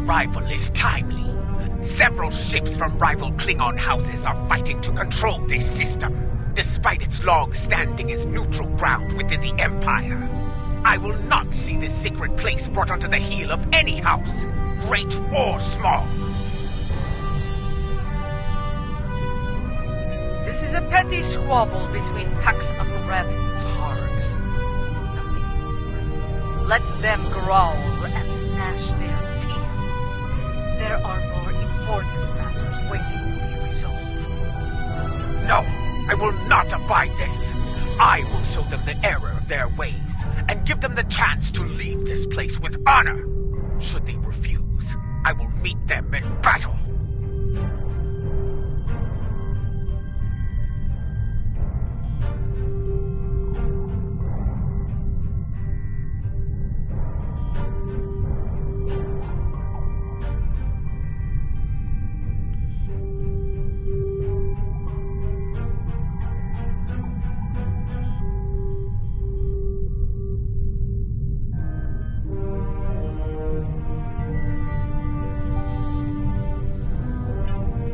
arrival is timely. Several ships from rival Klingon houses are fighting to control this system, despite its long standing as neutral ground within the Empire. I will not see this sacred place brought under the heel of any house, great or small. This is a petty squabble between packs of rabid targs. Nothing more. Let them growl and gnash their teeth. There are more important matters waiting to be resolved. No, I will not abide this. I will show them the error of their ways, and give them the chance to leave this place with honor. Should they refuse, I will meet them in battle.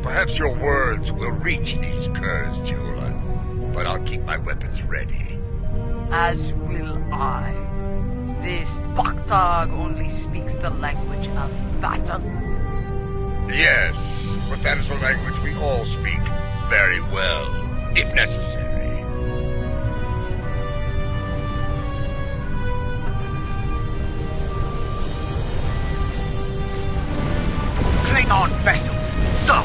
Perhaps your words will reach these curs, Julan, but I'll keep my weapons ready. As will I. This Baktag only speaks the language of battle. Yes, but that is a language we all speak very well, if necessary. Klingon vessels, so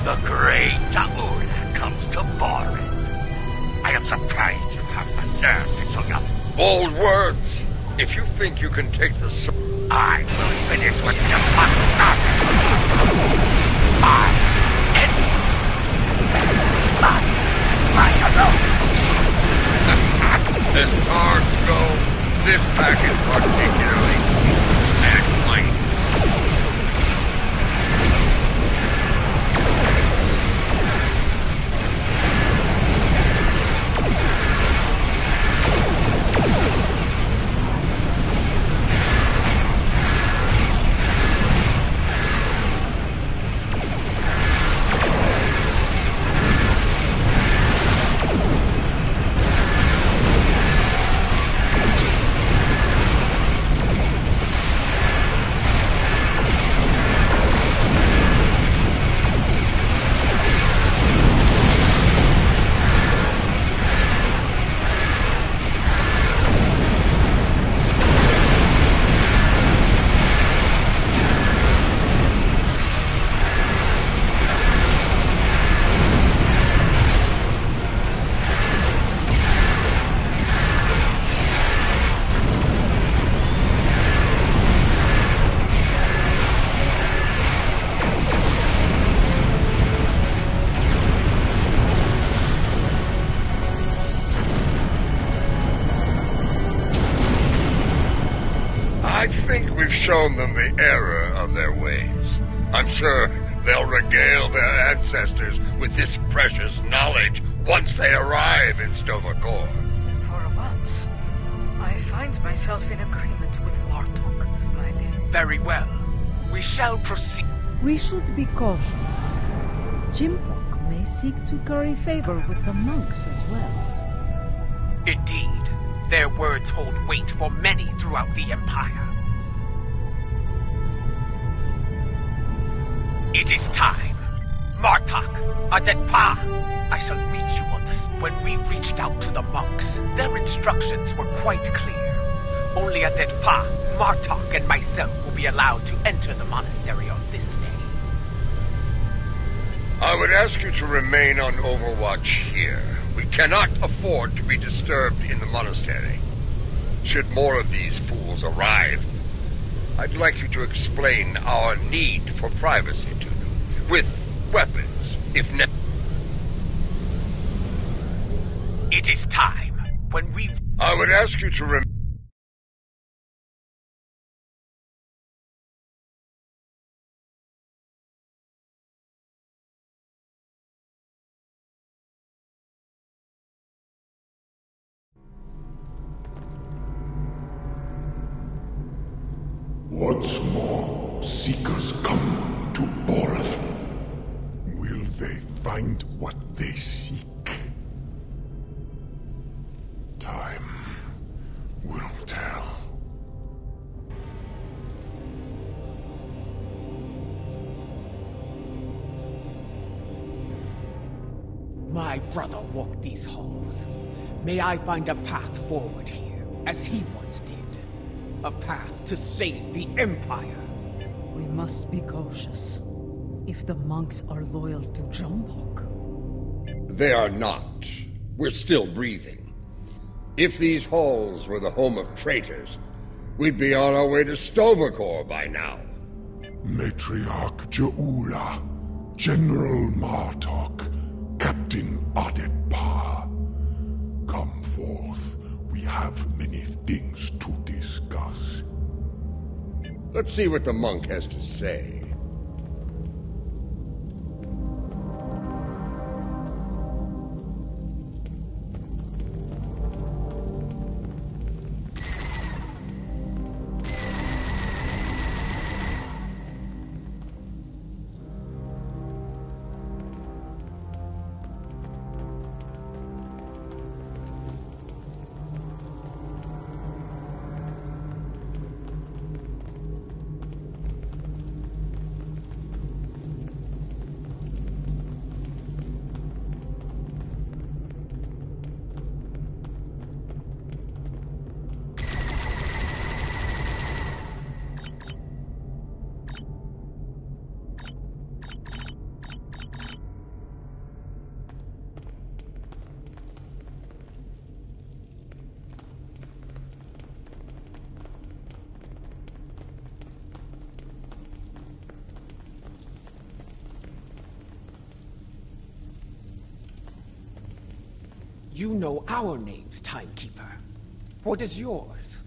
the great Ta'ula comes to Borin. I am surprised you have the nerve to so young. Bold words! If you think you can take the I will finish what you must not. I end my alone. As cards go, this pack is particularly deep and white. I think we've shown them the error of their ways. I'm sure they'll regale their ancestors with this precious knowledge once they arrive in Stovacor. For once, I find myself in agreement with Martok, my lady. Very well. We shall proceed. We should be cautious. Jimpok may seek to curry favor with the monks as well. Indeed. Their words hold weight for many throughout the Empire. It is time. Martok, Adetpa, I shall meet you on this. When we reached out to the monks, their instructions were quite clear. Only Adetpa, Martok, and myself will be allowed to enter the monastery on this day. I would ask you to remain on overwatch here. We cannot afford to be disturbed in the monastery. Should more of these fools arrive, I'd like you to explain our need for privacy to them, with weapons, if necessary. It is time. When we... I would ask you to remain... Once more, Seekers come to Boreth. Will they find what they seek? Time will tell. My brother walked these halls. May I find a path forward here, as he once did. A path to save the Empire. We must be cautious. If the monks are loyal to Jumbok. They are not. We're still breathing. If these halls were the home of traitors, we'd be on our way to Tovakor by now. Matriarch Jeula, General Martok, Captain Adetpa. Come forth. We have many things to discuss. Let's see what the monk has to say. You know our names, Timekeeper. What is yours?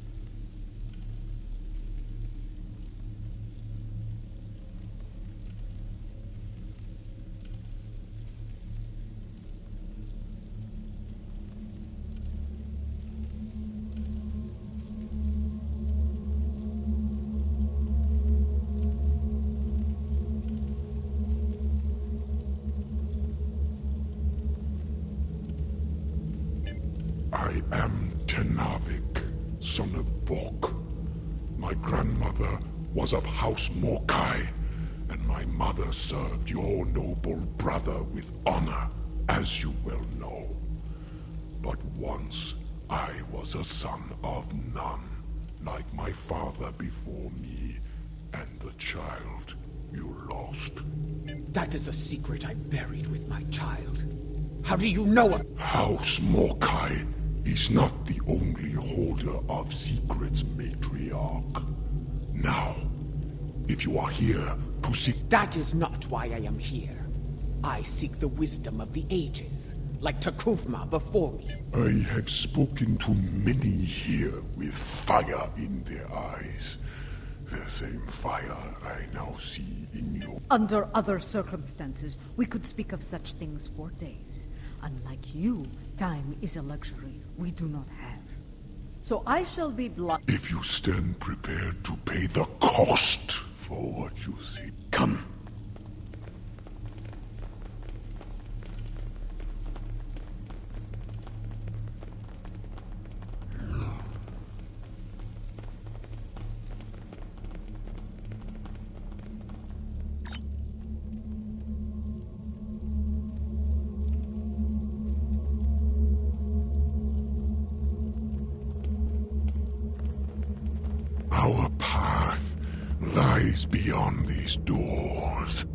I am Tenavik, son of Vok. My grandmother was of House Morkai, and my mother served your noble brother with honor, as you well know. But once I was a son of none, like my father before me, and the child you lost. That is a secret I buried with my child. How do you know of— House Morkai is not the only holder of secrets, Matriarch. Now, if you are here to seek— That is not why I am here. I seek the wisdom of the ages, like Takufma before me. I have spoken to many here with fire in their eyes. The same fire I now see in you. Under other circumstances, we could speak of such things for days. Unlike you, time is a luxury we do not have. So I shall be blunt. If you stand prepared to pay the cost for what you see, come. Our path lies beyond these doors.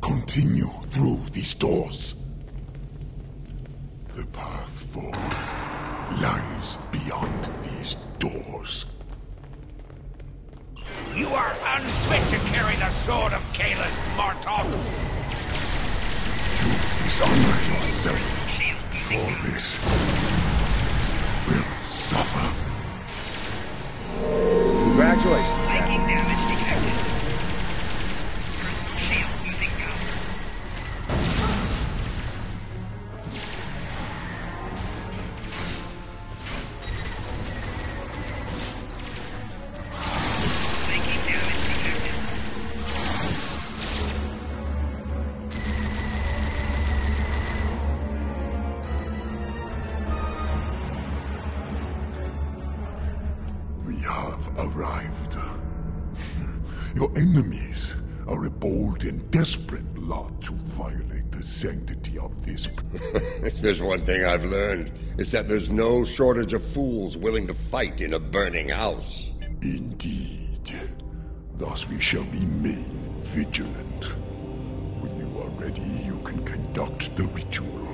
Continue through these doors. lies beyond these doors. You are unfit to carry the sword of Kalis, Martok! You dishonor yourself. For this will suffer. Congratulations, Captain. Taking damage detected. Shield losing power. Taking damage detected. We have arrived. Your enemies are a bold and desperate lot to violate the sanctity of this. If there's one thing I've learned, it's that there's no shortage of fools willing to fight in a burning house. Indeed. Thus we shall remain vigilant. When you are ready, you can conduct the ritual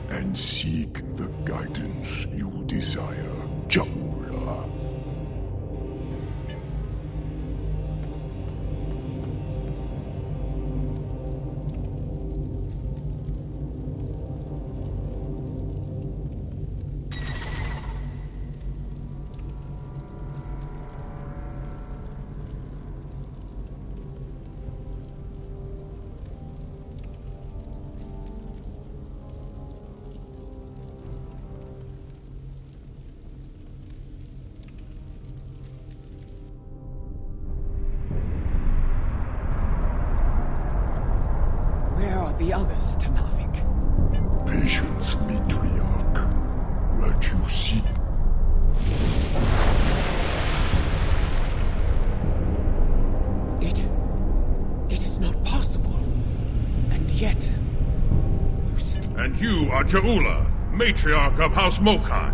and seek the guidance you desire, Jaula. The others, Tanavik. Patience, matriarch. What you seek. It is not possible. And yet, And you are Jaula, matriarch of House Mokai.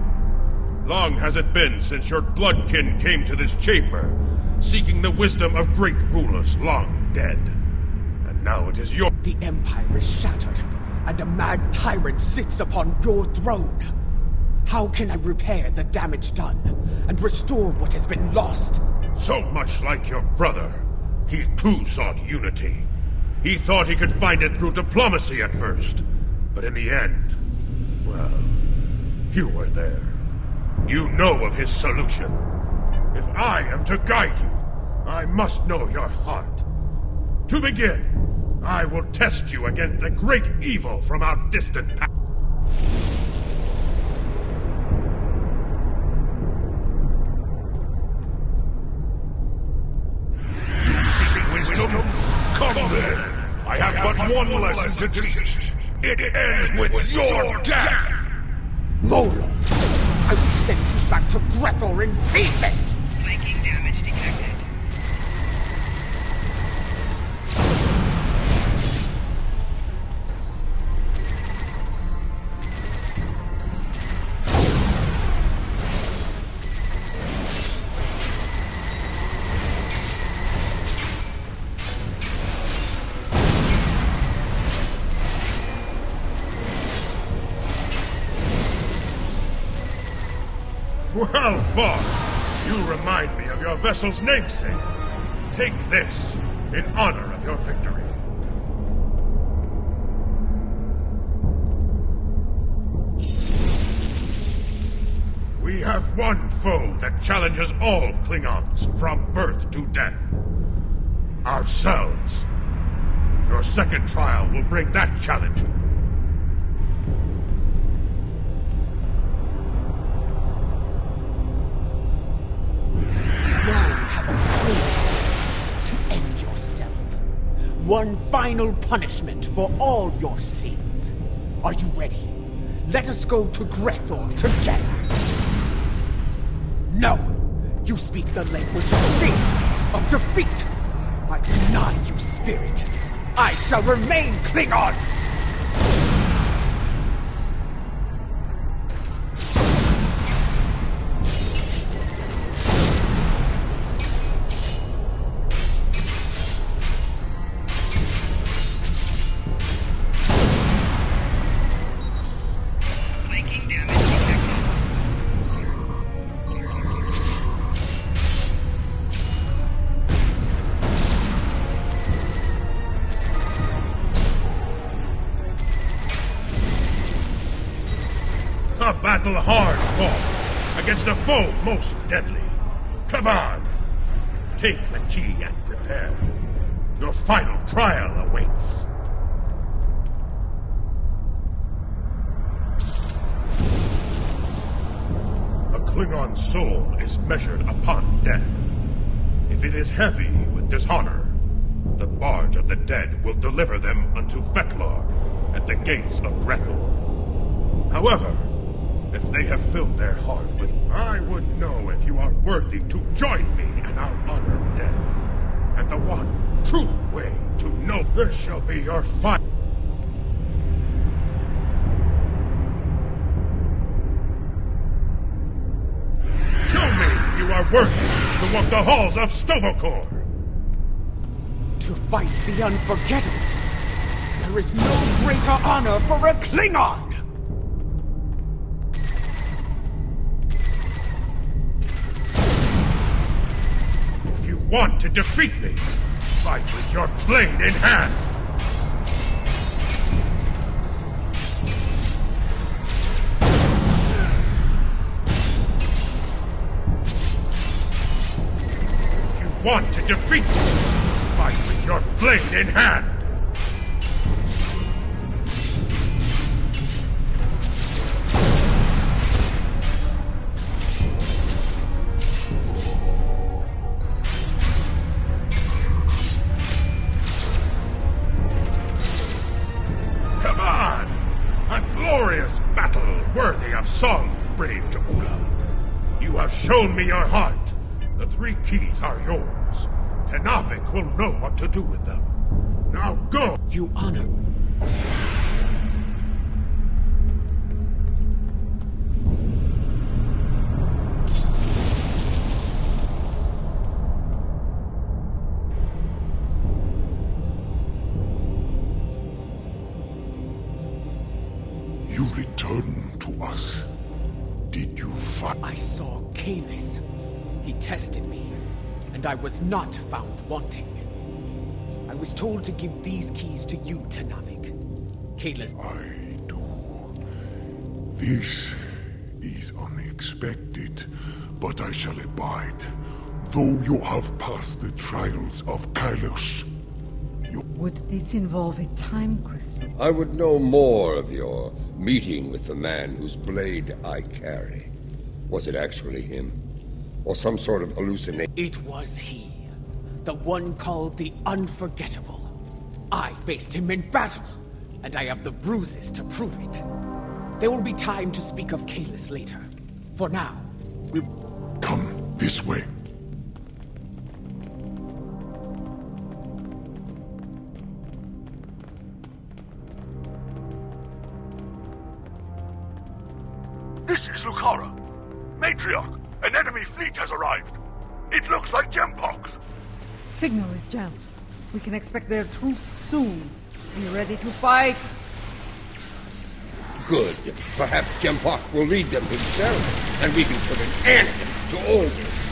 Long has it been since your bloodkin came to this chamber, seeking the wisdom of great rulers long dead. And now it is your... The Empire is shattered, and a mad tyrant sits upon your throne. How can I repair the damage done, and restore what has been lost? So much like your brother, he too sought unity. He thought he could find it through diplomacy at first, but in the end, well, you were there. You know of his solution. If I am to guide you, I must know your heart. To begin, I will test you against the great evil from our distant past. You seek wisdom? Come then! I have but one lesson to teach. It ends with your death! Molo! I will send you back to Grethor in pieces! Flanking damage detected. Well fought! You remind me of your vessel's namesake. Take this in honor of your victory. We have one foe that challenges all Klingons from birth to death. Ourselves. Your second trial will bring that challenge. To end yourself. One final punishment for all your sins. Are you ready? Let us go to Grethor together. No! You speak the language of fear, of defeat. I deny you, spirit. I shall remain Klingon! A battle hard fought against a foe most deadly. Come on! Take the key and prepare. Your final trial awaits. A Klingon soul is measured upon death. If it is heavy with dishonor, the barge of the dead will deliver them unto Feklar at the gates of Grethel. However, if they have filled their heart with, I would know if you are worthy to join me in our honored dead. And the one true way to know this shall be your final. Show me you are worthy to walk the halls of Stovokor. To fight the unforgettable. There is no greater honor for a Klingon! If you want to defeat me, fight with your blade in hand! If you want to defeat me, fight with your blade in hand! Come on! A glorious battle worthy of song, brave Jamula. You have shown me your heart. The 3 keys are yours. Tenavik will know what to do with them. Now go! You honor... You returned to us. Did you find... I saw Kalis. He tested me, and I was not found wanting. I was told to give these keys to you, Tenavik. Kalis... I do. This is unexpected, but I shall abide. Though you have passed the trials of Kylos, Would this involve a time crystal? I would know more of your meeting with the man whose blade I carry. Was it actually him? Or some sort of hallucination? It was he. The one called the Unforgettable. I faced him in battle, and I have the bruises to prove it. There will be time to speak of Kalis later. For now, we... come this way. This is Lucara. Matriarch, an enemy fleet has arrived. It looks like Gempox. Signal is jammed. We can expect their troops soon. Be ready to fight. Good. Perhaps Gempox will lead them himself, and we can put an end to all this.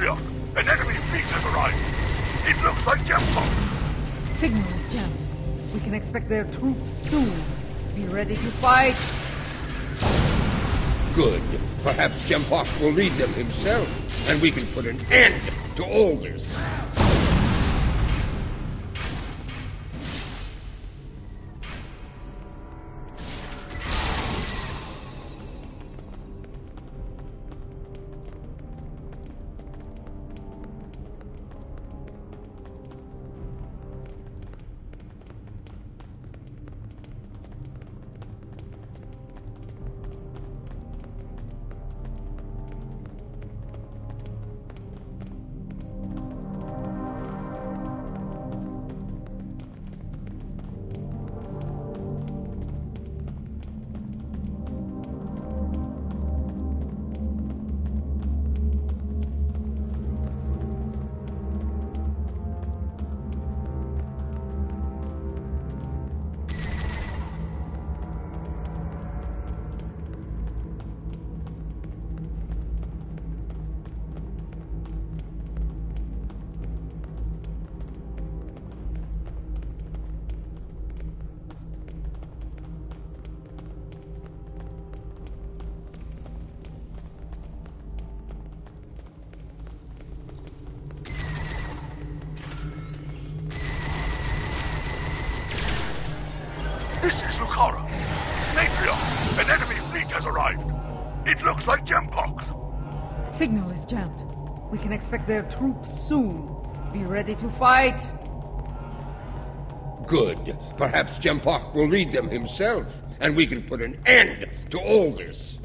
Matriarch, an enemy fleet has arrived. It looks like Gemfog. Signal is jammed. We can expect their troops soon. Be ready to fight. Good. Perhaps Gemfog will lead them himself, and we can put an end to all this. This is Lucara. Matriarch, an enemy fleet has arrived. It looks like Gempox. Signal is jammed. We can expect their troops soon. Be ready to fight. Good. Perhaps Gempox will lead them himself, and we can put an end to all this.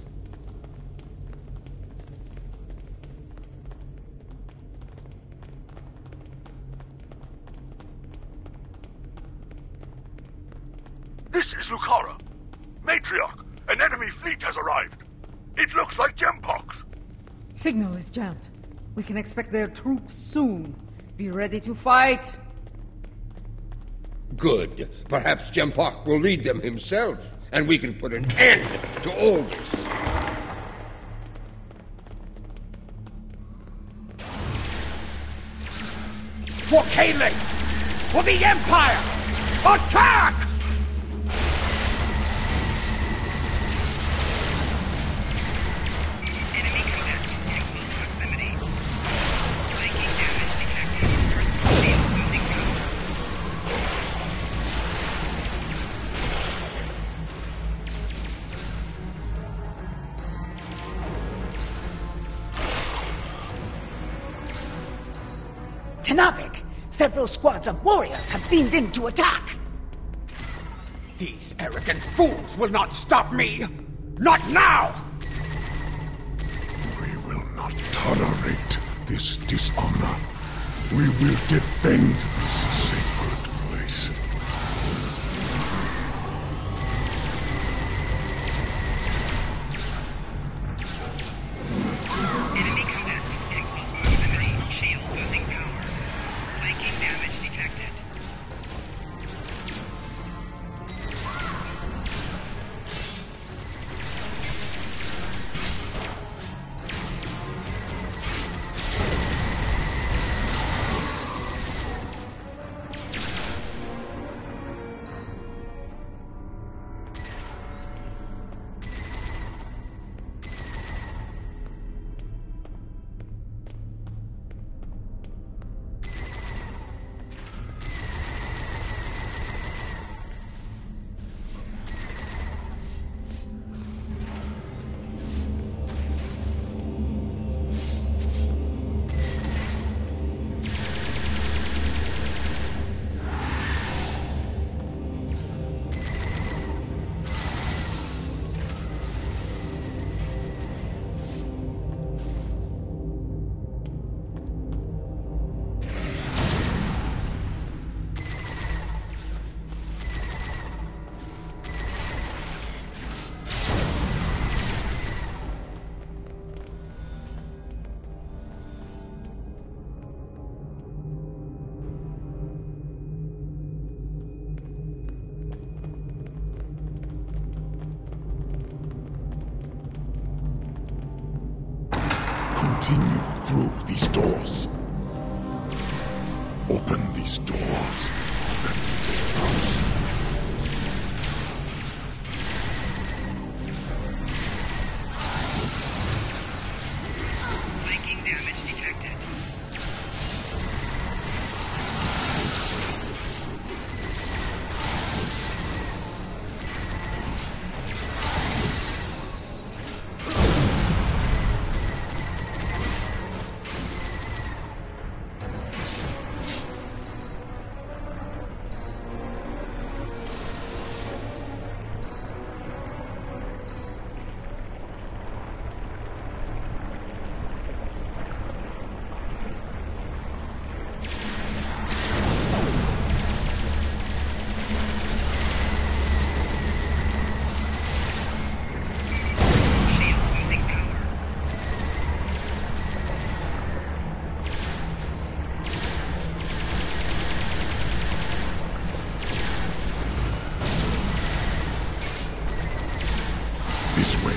This is Lucara. Matriarch, an enemy fleet has arrived. It looks like Gempox. Signal is jammed. We can expect their troops soon. Be ready to fight. Good. Perhaps Gempox will lead them himself, and we can put an end to all this. For Kalis! For the Empire! Attack! Tenavik! Several squads of warriors have beamed in to attack! These arrogant fools will not stop me! Not now! We will not tolerate this dishonor. We will defend this sacred place. Enemy combat in close proximity. Shield losing power. Flanking damage detected. force. Open these doors. Then proceed. Flanking damage detected. This way.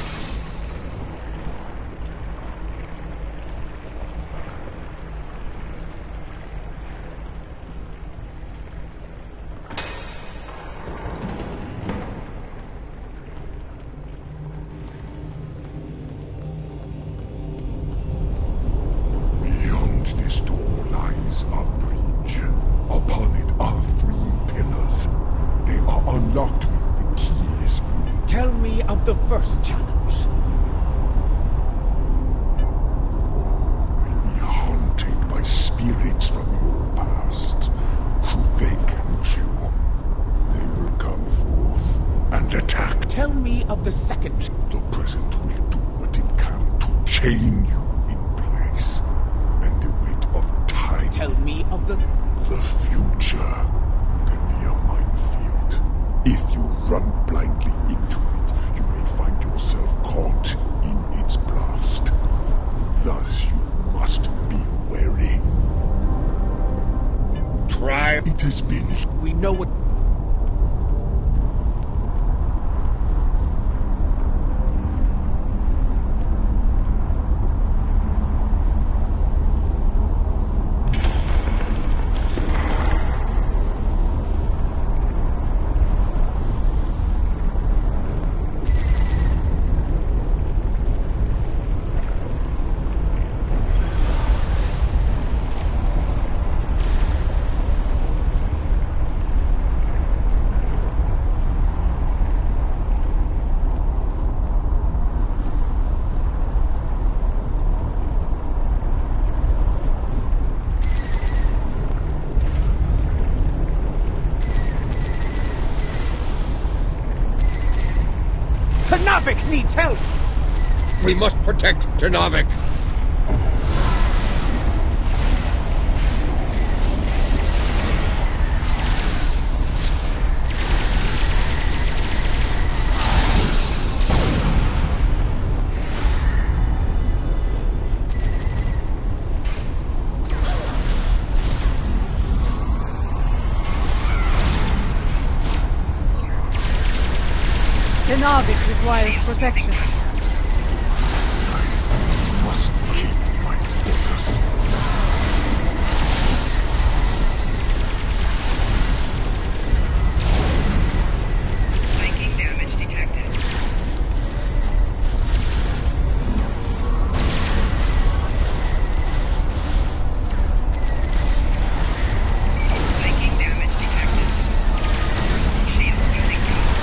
Beyond this door lies a bridge. Upon it are 3 pillars. They are unlocked with the keys. Tell me of the first challenge. Will be haunted by spirits from your past. Should they catch you, they will come forth and attack. Tell me of the second. The present will do what it can to chain you in place. And the weight of time. Tell me of the... The future can be a minefield. If you run blindly into it, you may find yourself caught in its blast. Thus, you must be wary. Try. It has been... We know what... Navik needs help! We must protect Ternavik. Ternavik requires protection. I must keep my focus. Flanking damage detected. Flanking damage detected. Shield losing power.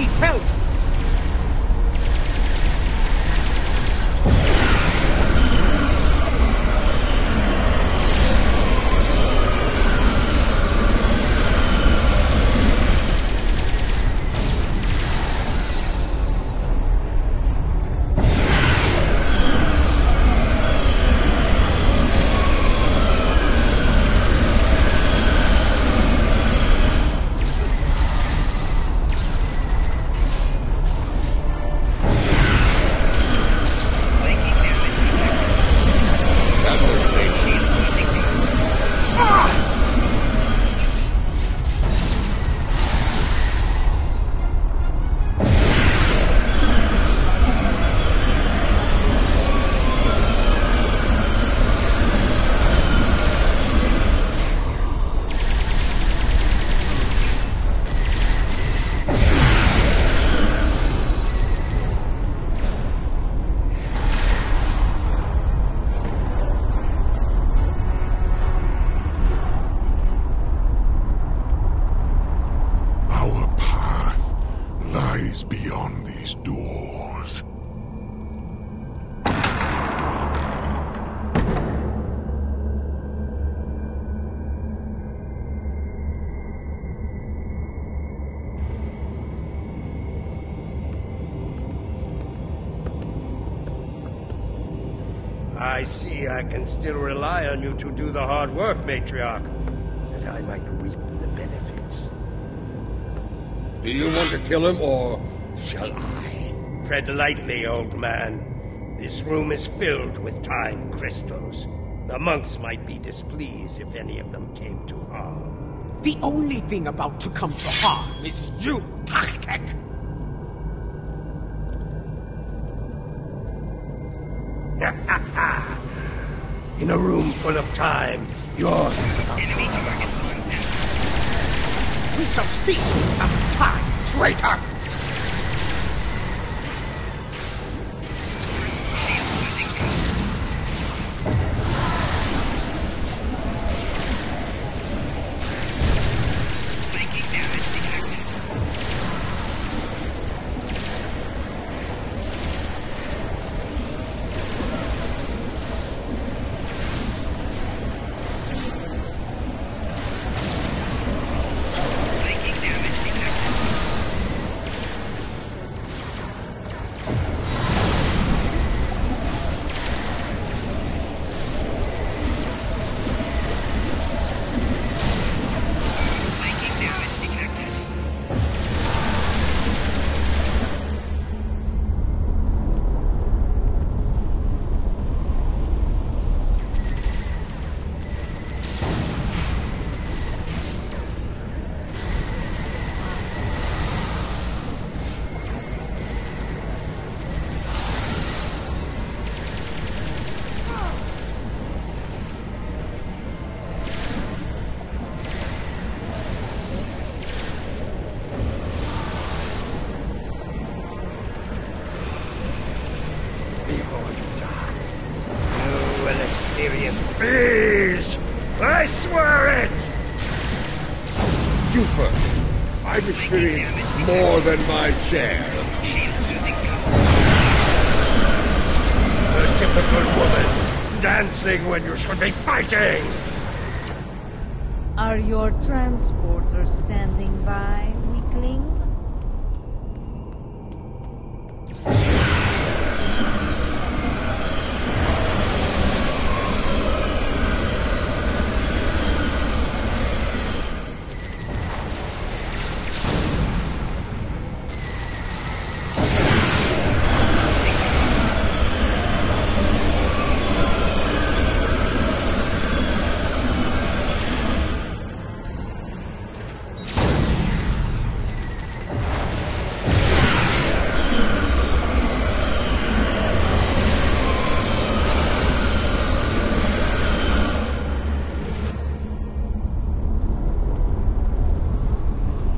needs help! Beyond these doors. I see I can still rely on you to do the hard work, Matriarch, that I might reap the benefits. Do you want to kill him, or shall I? Tread lightly, old man. This room is filled with time crystals. The monks might be displeased if any of them came to harm. The only thing about to come to harm is you, Tachtek! In a room full of time, yours is about to run. We shall see you some time, traitor! Please! I swear it! You first. I've experienced more than my share. A typical woman, dancing when you should be fighting! Are your transporters standing by, weakling?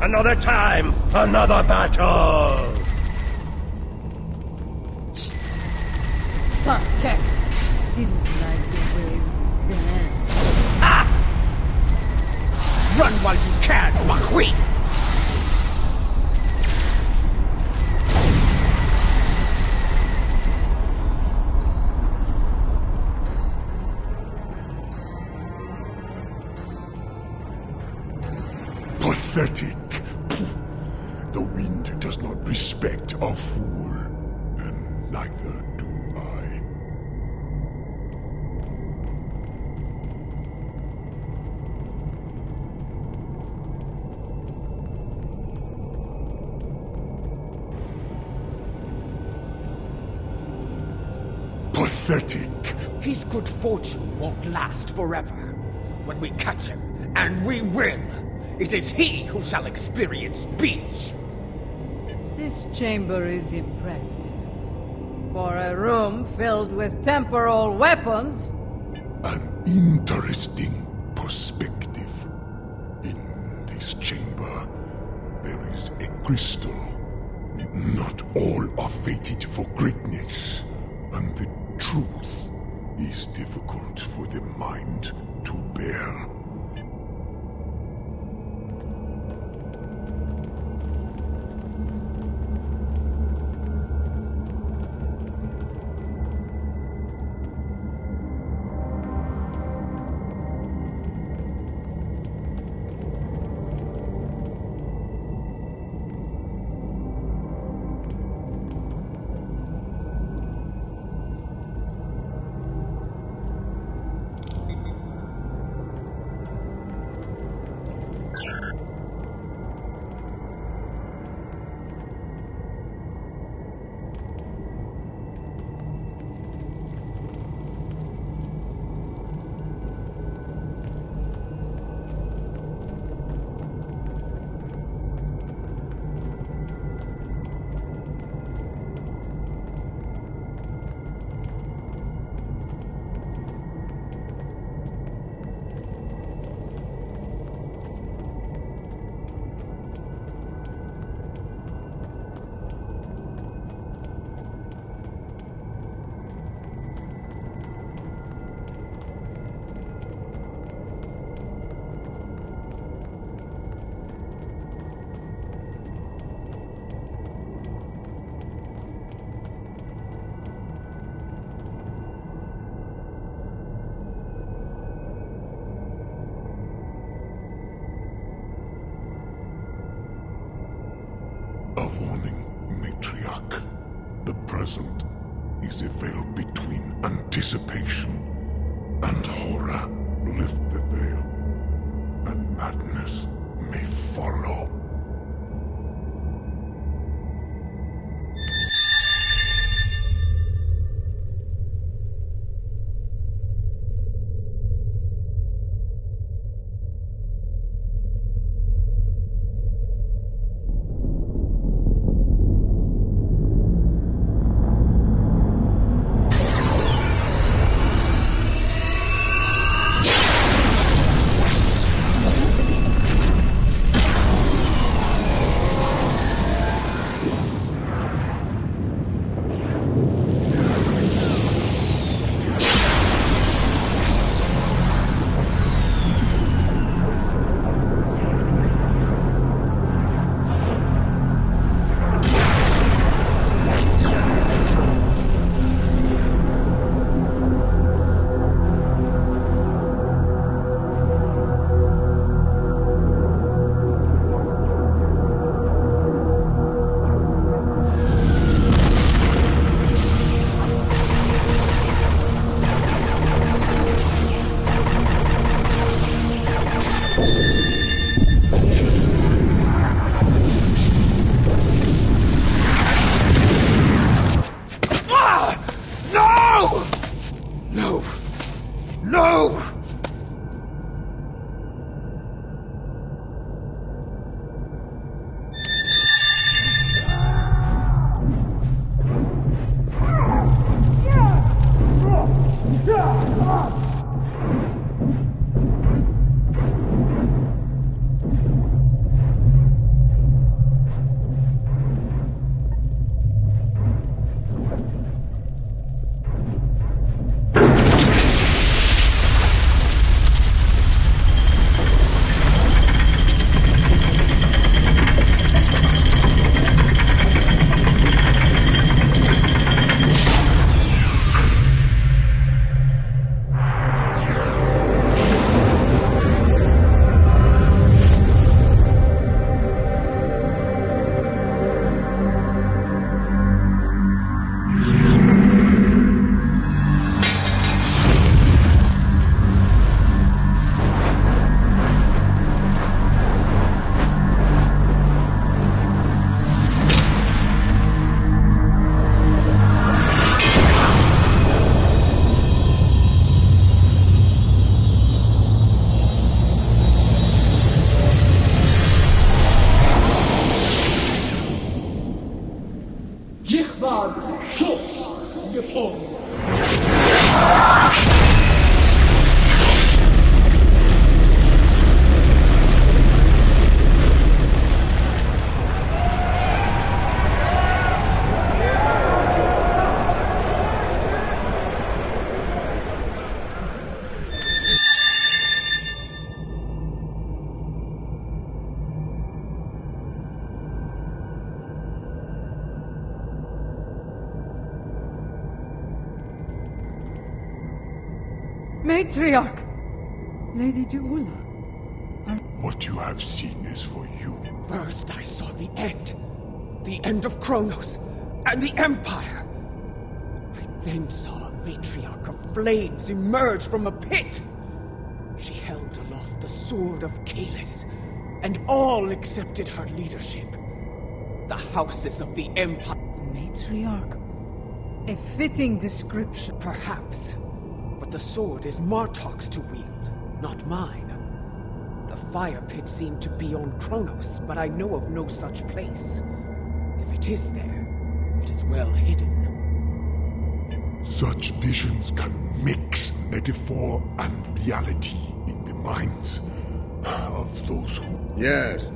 Another time, another battle! Tachtek didn't like the way we danced. Ah! Run while you can, Mahri! Pathetic. The wind does not respect a fool, and neither do I. Pathetic. His good fortune won't last forever. When we catch him, and we will, it is he who shall experience speech. This chamber is impressive. For a room filled with temporal weapons. An interesting perspective. In this chamber, there is a crystal. Not all are fated for greatness, and the truth is difficult for the mind to bear. A warning, Matriarch. The present is a veil between anticipation and horror. Lift the veil, and madness may follow. Jichvar Shok Nepal. Matriarch! Lady Geula. What you have seen is for you. First I saw the end. The end of Kronos and the Empire. I then saw a matriarch of flames emerge from a pit. She held aloft the sword of Kalis, and all accepted her leadership. The houses of the Empire. Matriarch? A fitting description. Perhaps. But the sword is Martok's to wield, not mine. The fire pit seemed to be on Kronos, but I know of no such place. If it is there, it is well hidden. Such visions can mix metaphor and reality in the minds of those who... Yes.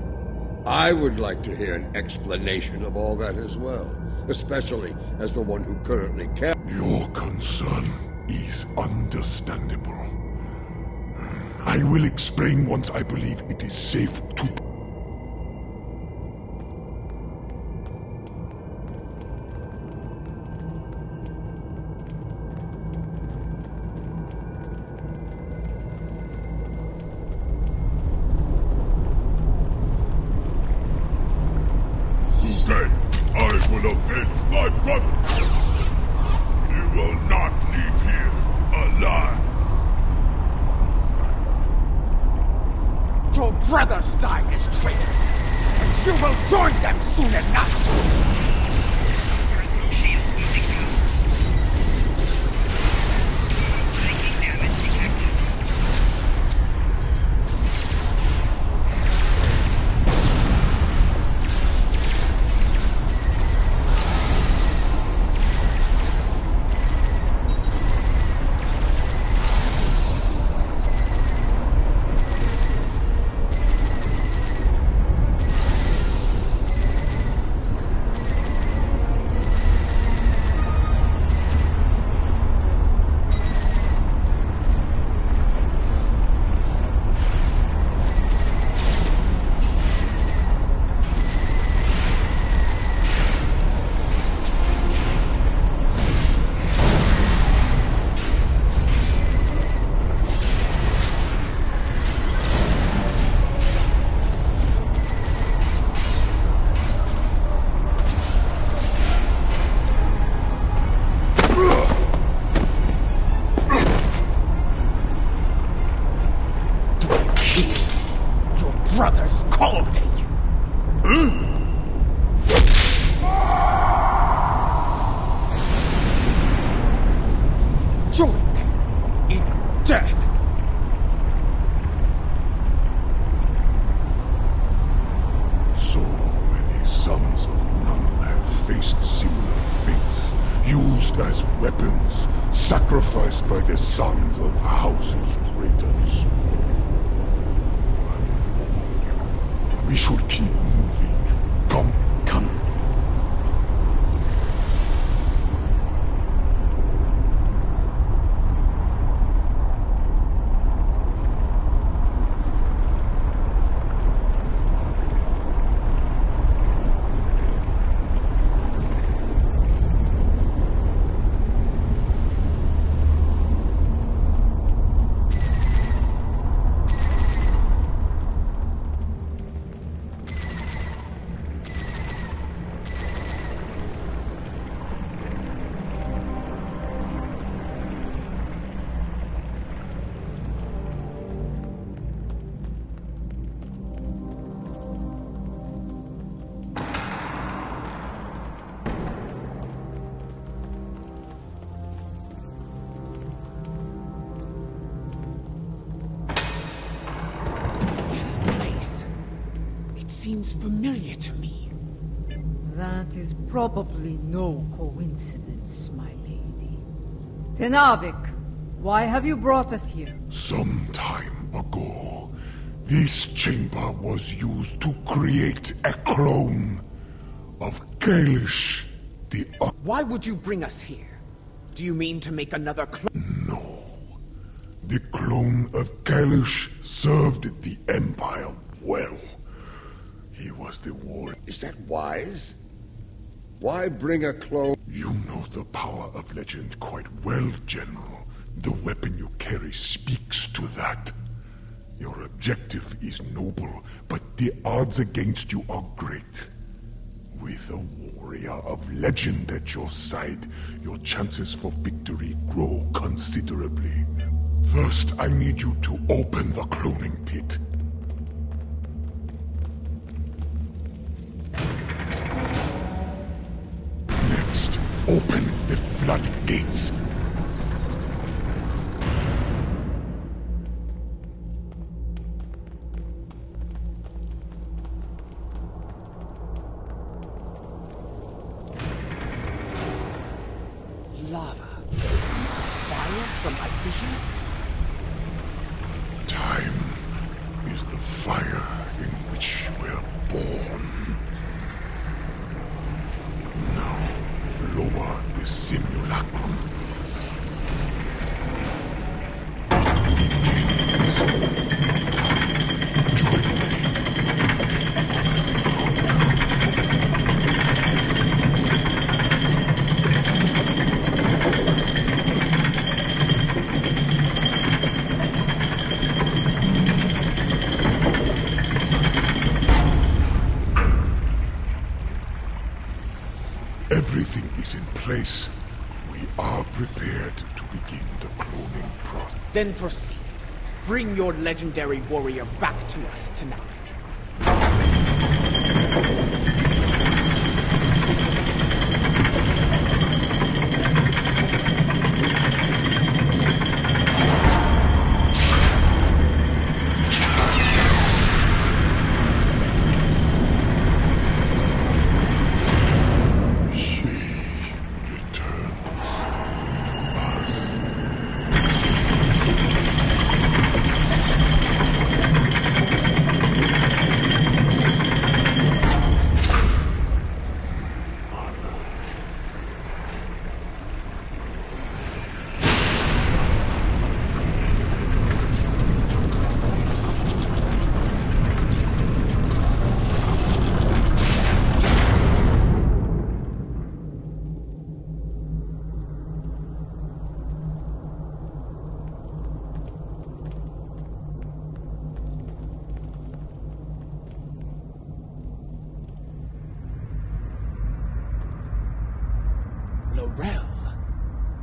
I would like to hear an explanation of all that as well, especially as the one who currently can. Your concern is understandable. I will explain once I believe it is safe to... Today, I will avenge my brothers. You will not leave here alive. Your brothers died as traitors, and you will join them soon enough! Brothers call to you. Join them in death. So many sons of none have faced similar fates, used as weapons, sacrificed by the sons of houses great and small. We should keep moving. Come. Seems familiar to me. That is probably no coincidence, my lady. Tenavik, why have you brought us here? Some time ago, this chamber was used to create a clone of Kalish, the... Why would you bring us here? Do you mean to make another clone? No. The clone of Kalish served the Empire well. He was the warrior. Is that wise? Why bring a clone? You know the power of legend quite well, General. The weapon you carry speaks to that. Your objective is noble, but the odds against you are great. With a warrior of legend at your side, your chances for victory grow considerably. First, I need you to open the cloning pit. Next, open the floodgates. Lava. Fire from my vision? Time is the fire in which we're born. Now, lower the simulacrum. What begins? Come, join me. It won't be long. Everything is in place. We are prepared to begin the cloning process. Then proceed. Bring your legendary warrior back to us tonight.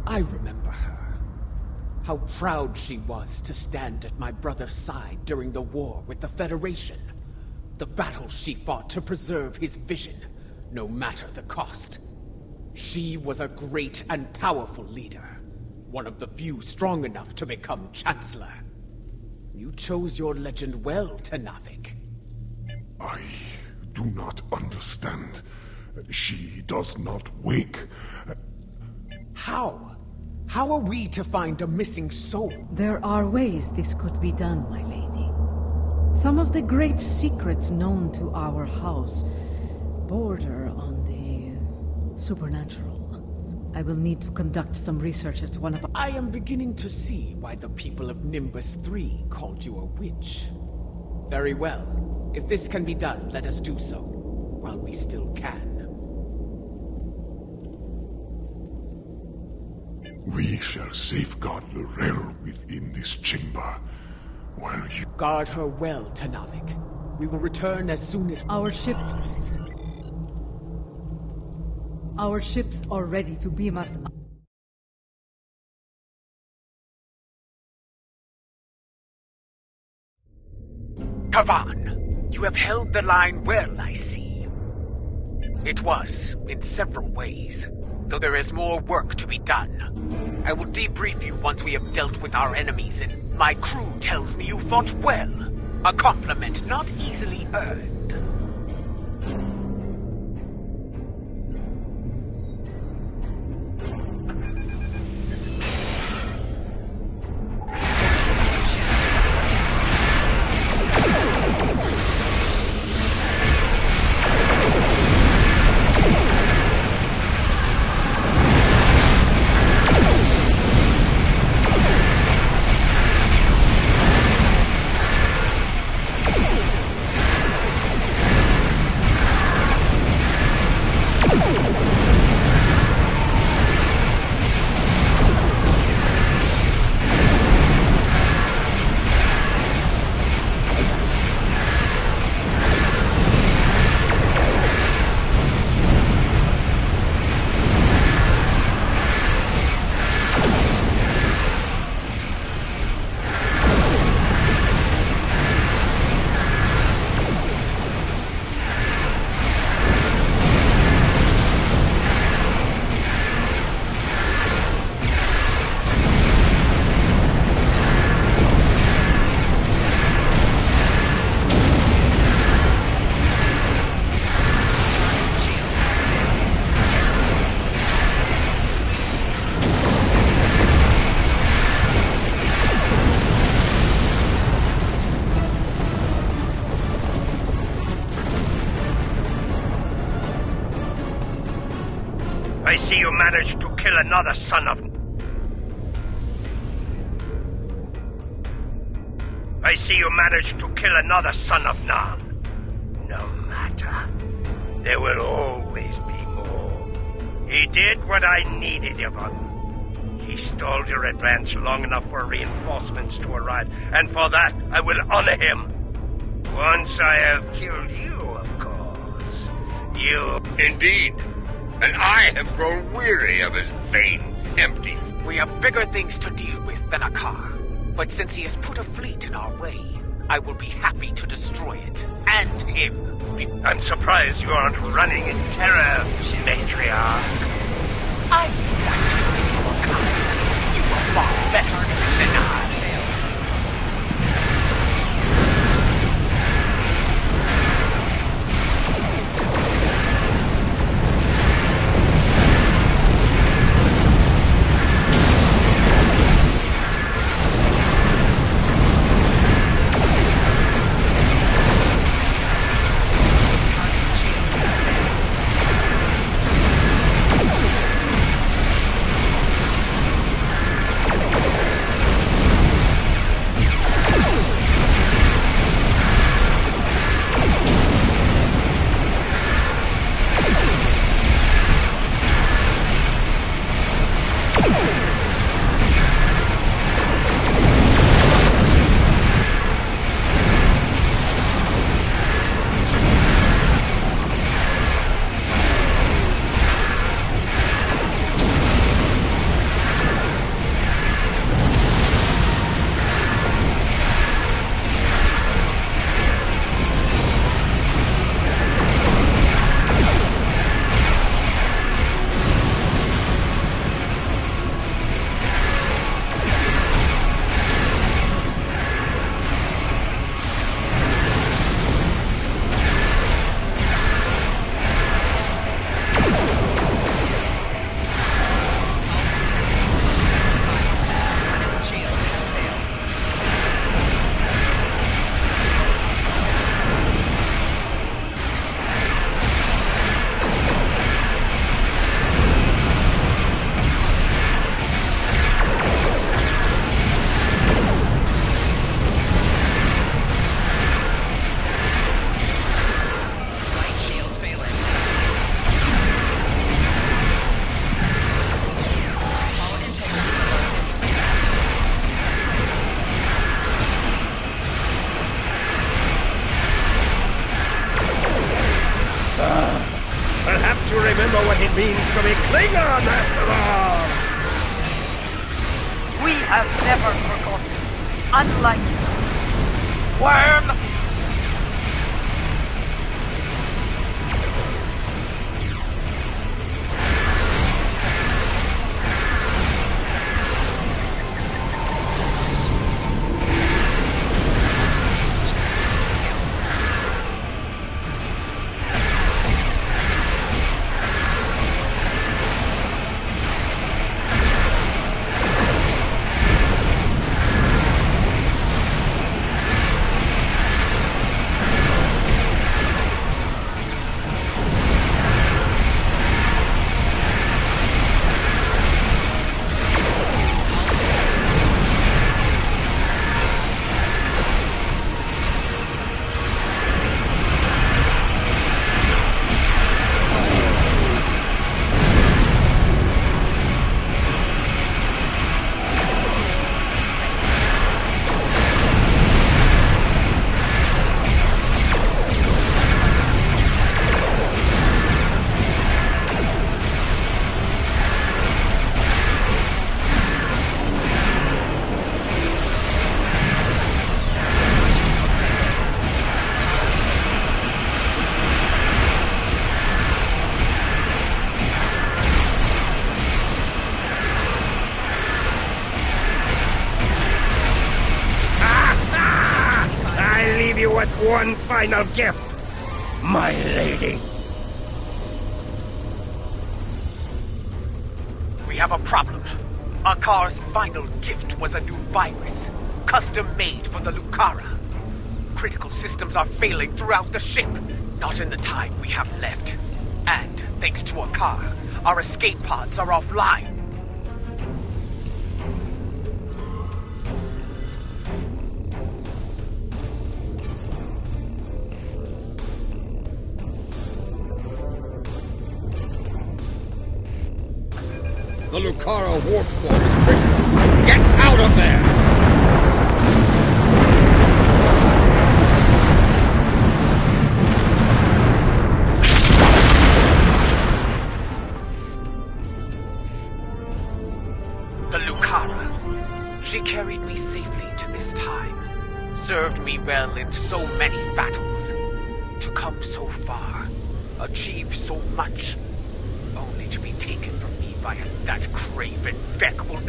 I remember her. How proud she was to stand at my brother's side during the war with the Federation. The battles she fought to preserve his vision, no matter the cost. She was a great and powerful leader. One of the few strong enough to become Chancellor. You chose your legend well, Tenavik. I do not understand. She does not wake. How? How are we to find a missing soul? There are ways this could be done, my lady. Some of the great secrets known to our house border on the supernatural. I will need to conduct some research at one of... I am beginning to see why the people of Nimbus 3 called you a witch. Very well. If this can be done, let us do so, while we still can. We shall safeguard Lorel within this chamber, while you... Guard her well, Tenavik. We will return as soon as... Our ships are ready to beam us up. Kavan, you have held the line well, I see. It was, in several ways, though there is more work to be done. I will debrief you once we have dealt with our enemies, and my crew tells me you fought well. A compliment not easily earned. I see you managed to kill another son of... I see you managed to kill another son of Nan. No matter. There will always be more. He did what I needed of him. He stalled your advance long enough for reinforcements to arrive, and for that I will honor him. Once I have killed you, of course. You... Indeed. And I have grown weary of his vain, empty... We have bigger things to deal with than a car. But since he has put a fleet in our way, I will be happy to destroy it. And him. I'm surprised you aren't running in terror, matriarch. I you are far better than I. remember what it means to be Klingon after all! We have never forgotten. Unlike you. Worm! One final gift, my lady. We have a problem. Akar's final gift was a new virus, custom-made for the Lucara. Critical systems are failing throughout the ship, not in the time we have left. And, thanks to Akar, Our escape pods are offline. The Lucara warp core is critical. Get out of there! The Lucara. She carried me safely to this time. Served me well in so many battles. To come so far. Achieve so much. Only to be taken from me by that craven Vec will...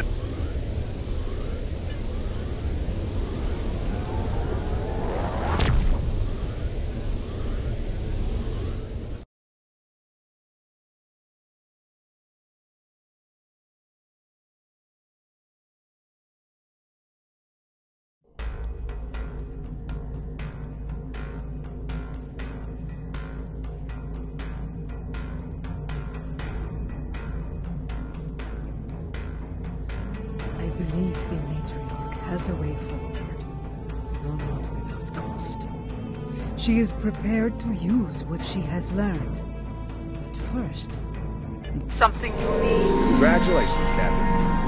I believe the matriarch has a way forward, though not without cost. She is prepared to use what she has learned. But first... Something for me? Congratulations, Captain.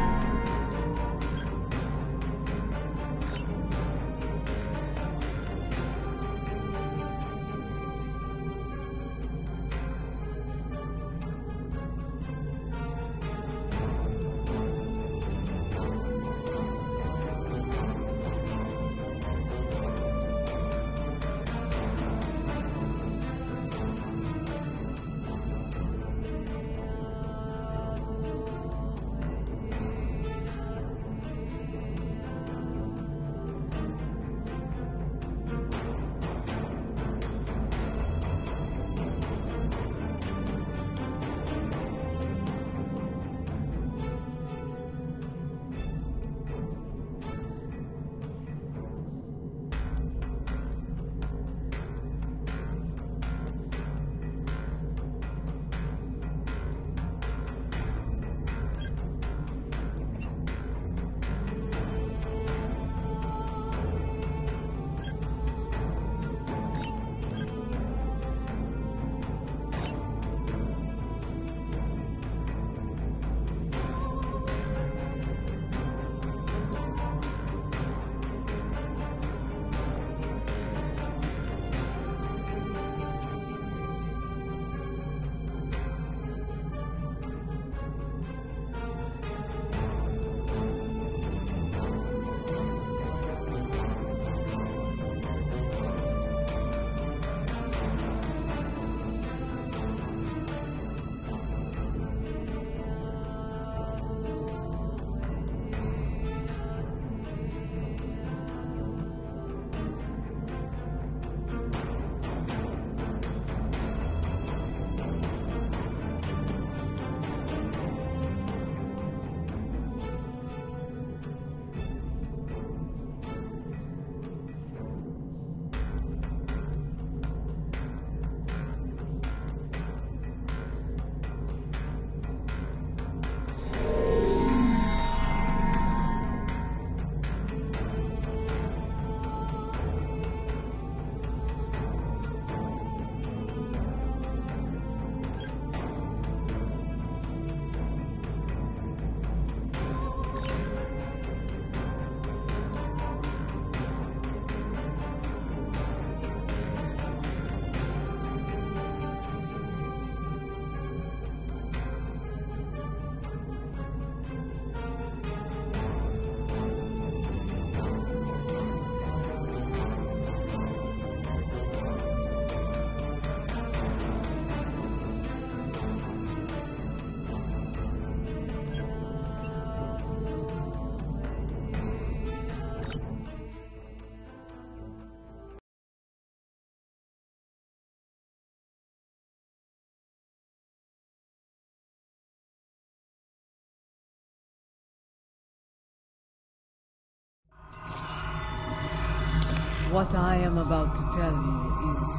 What I am about to tell you is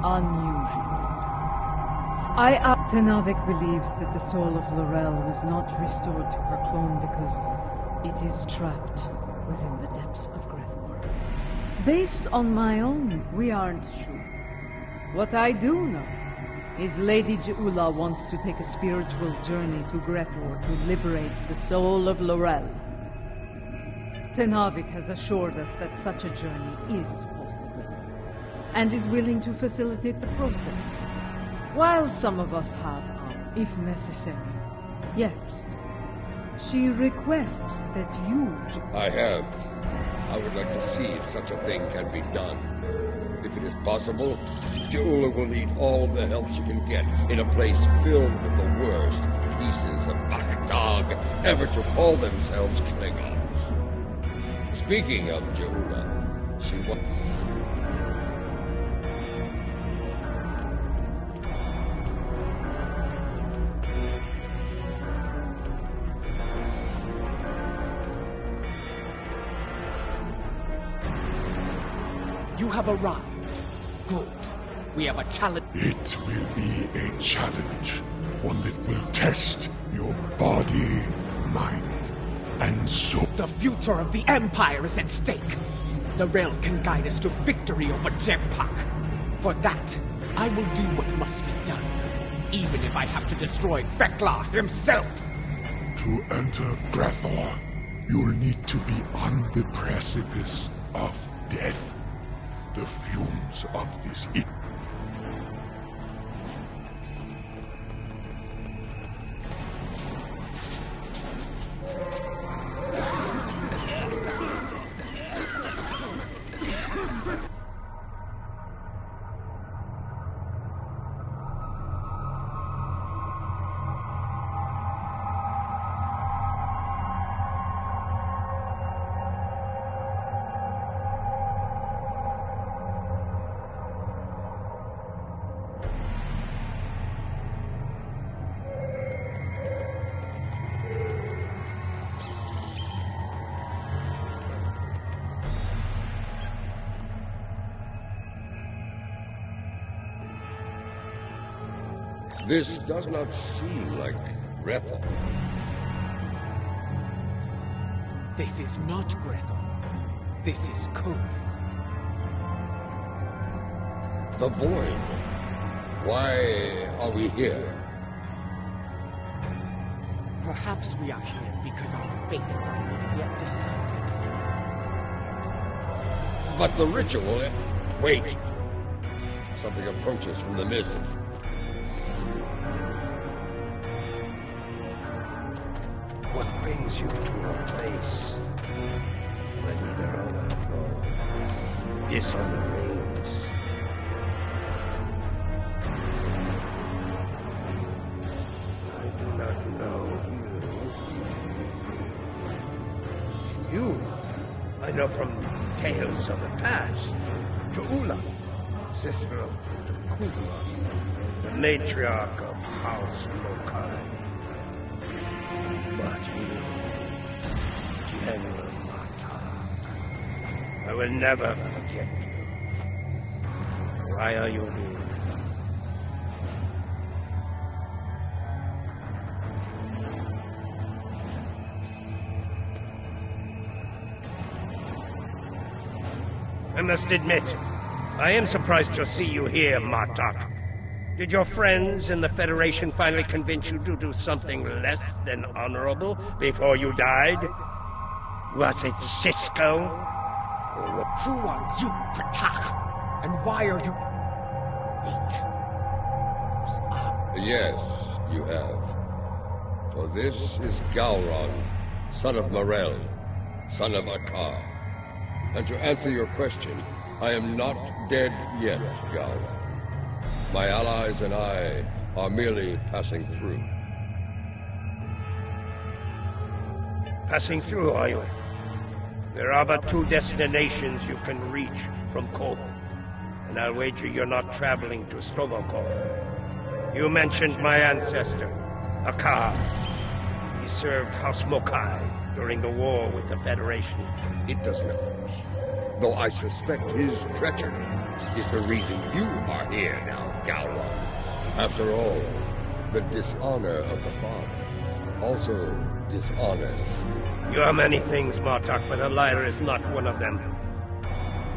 unusual. Tenavik believes that the soul of Laurel was not restored to her clone because it is trapped within the depths of Grethor. Based on my own, we aren't sure. What I do know is Lady Jeula wants to take a spiritual journey to Grethor to liberate the soul of Laurel. Tenavik has assured us that such a journey is possible, and is willing to facilitate the process. While some of us have our, if necessary. Yes. She requests that you... I have. I would like to see if such a thing can be done. If it is possible, Jeula will need all the help she can get in a place filled with the worst pieces of Bakdog ever to call themselves Klingons. Speaking of Jeula, she was... You have arrived. Good. We have a challenge. It will be a challenge. One that will test your body, mind, and soul. The future of the Empire is at stake. The Rail can guide us to victory over Jempak. For that, I will do what must be done. Even if I have to destroy Fekla himself. To enter Grethor, you'll need to be on the precipice of death. The fumes of this... This does not seem like Grethor. This is not Grethor. This is Koth. The Void. Why are we here? Perhaps we are here because our fates are not yet decided. But the ritual... Wait! Something approaches from the mists. What brings you to a place where neither honor nor dishonor reigns? I do not know you. You? I know from tales of the past. Jeula, sister of Tukula, the matriarch of House Mokai. But you, General Mata, I will never forget you. Why are you here? I must admit, I am surprised to see you here, Martok. Did your friends in the Federation finally convince you to do something less than honorable before you died? Was it Cisco? Who are you, Patak? And why are you... Wait. Yes, you have. For this is Gowron, son of Morel, son of Akar. And to answer your question, I am not dead yet, Gowron. My allies and I are merely passing through. Passing through, are you? There are but two destinations you can reach from Koth, and I'll wager you're not traveling to Stovokov. You mentioned my ancestor, Akar. He served House Mokai during the war with the Federation. It does not. Though I suspect his treachery is the reason you are here now, Gowron. After all, the dishonor of the father also dishonors his... You are many things, Martok, but a liar is not one of them.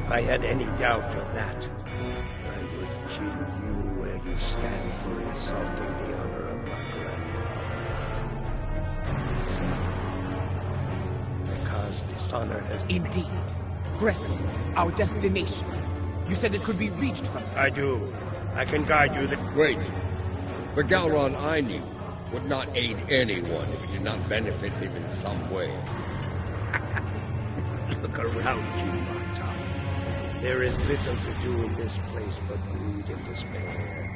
If I had any doubt of that, I would kill you where you stand for insulting the honor of my grandfather. Because dishonor has... Indeed. Griffin, our destination. You said it could be reached from here. I do. I can guide you there. Wait. The Gowron I knew would not aid anyone if it did not benefit him in some way. Look around you, Martok. There is little to do in this place but brood and despair.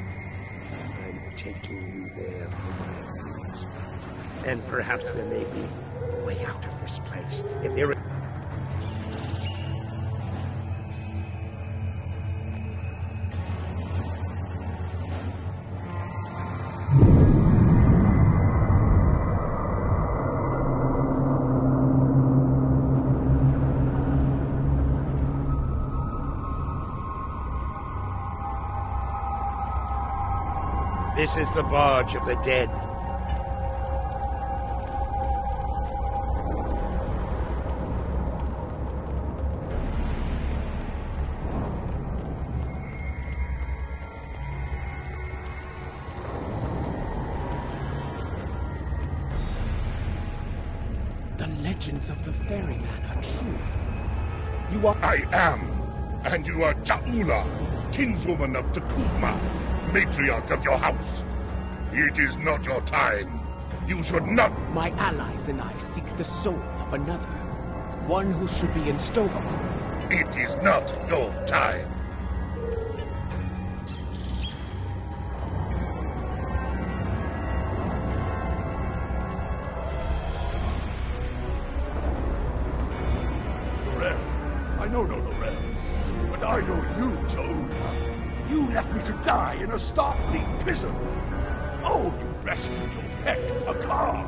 I'm taking you there for my amusement. And perhaps there may be a way out of this place. If there is... This is the barge of the dead. The legends of the ferryman are true. You are... I am, and you are Jaula, kinswoman of Takuvma, matriarch of your house. It is not your time. You should not... My allies and I seek the soul of another. One who should be in Stovall. It is not your time. Lorel. I know no Lorel. But I know you, Jaula. You left me to die in a Starfleet prison. Oh, you rescued your pet, a car,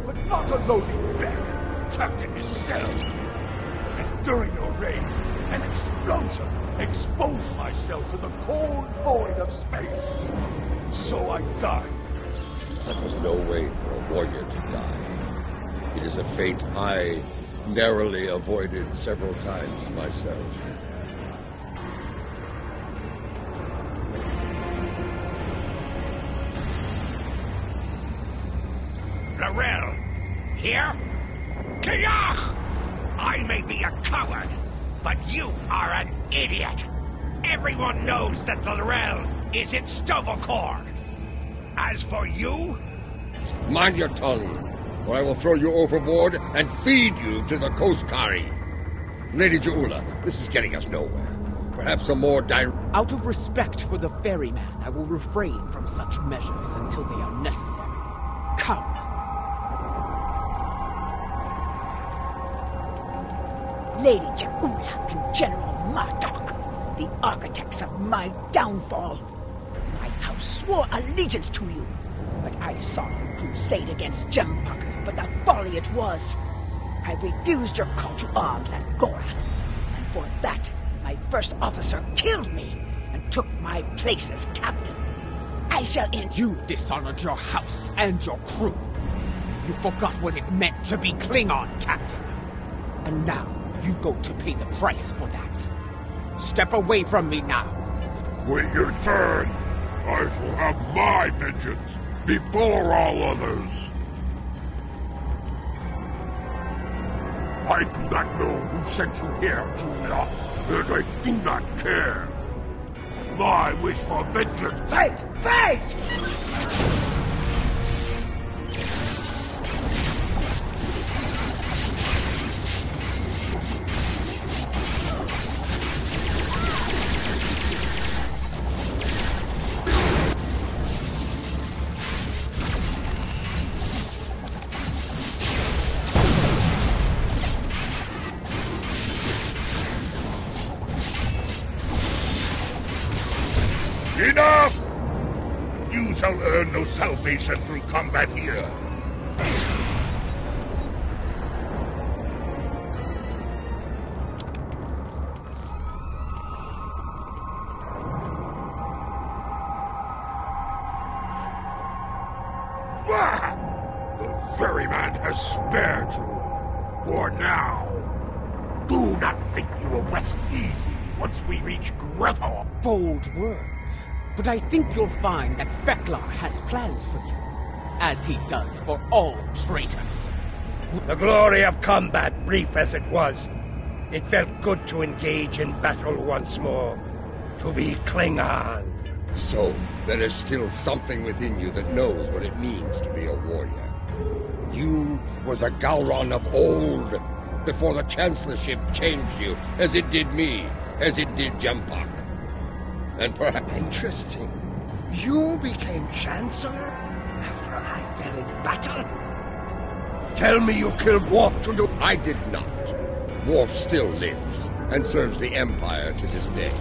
but not a lonely Beck, trapped in his cell. And during your reign, an explosion exposed my cell to the cold void of space. So I died. That was no way for a warrior to die. It is a fate I narrowly avoided several times myself. Lorel! Here? Kiyach! I may be a coward, but you are an idiot! Everyone knows that the Lorel is in Stovall. As for you... Mind your tongue, or I will throw you overboard and feed you to the Koskari. Lady Jaula, this is getting us nowhere. Perhaps a more direct... Out of respect for the ferryman, I will refrain from such measures until they are necessary. Come. Lady Jaula and General Martok, the architects of my downfall. My house swore allegiance to you, but I saw you crusade against Jempuk, but the folly it was. I refused your call to arms at Gorath, and for that, my first officer killed me and took my place as captain. I shall end... You dishonored your house and your crew. You forgot what it meant to be Klingon, Captain. And now, you go to pay the price for that. Step away from me now. Wait your turn. I shall have my vengeance before all others. I do not know who sent you here, Julia, and I do not care. My wish for vengeance... Fight! Fight! Enough! You shall earn no salvation through combat here. The ferryman has spared you. For now. Do not think you will rest easy once we reach Grethor. Bold words. But I think you'll find that Feklar has plans for you, as he does for all traitors. The glory of combat, brief as it was, it felt good to engage in battle once more. To be Klingon. So, there is still something within you that knows what it means to be a warrior. You were the Gowron of old, before the Chancellorship changed you, as it did me, as it did Jumpak. And perhaps... Interesting. You became Chancellor after I fell in battle? Tell me you killed Worf to do... I did not. Worf still lives, and serves the Empire to this day.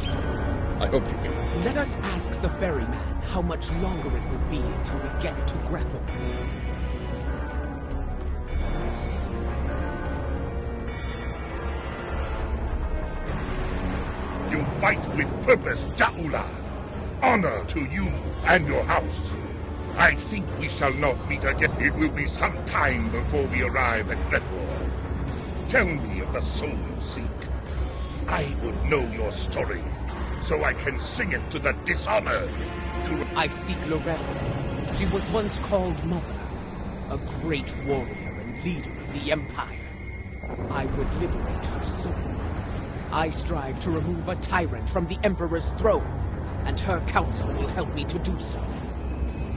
I hope you can... Let us ask the ferryman how much longer it will be until we get to Grethor. You fight with purpose, Ja'ula. Honor to you and your house. I think we shall not meet again. It will be some time before we arrive at Reborn. Tell me of the soul you seek. I would know your story, so I can sing it to the dishonored. I seek Lorel. She was once called Mother, a great warrior and leader of the Empire. I would liberate her soul. I strive to remove a tyrant from the Emperor's throne, and her council will help me to do so.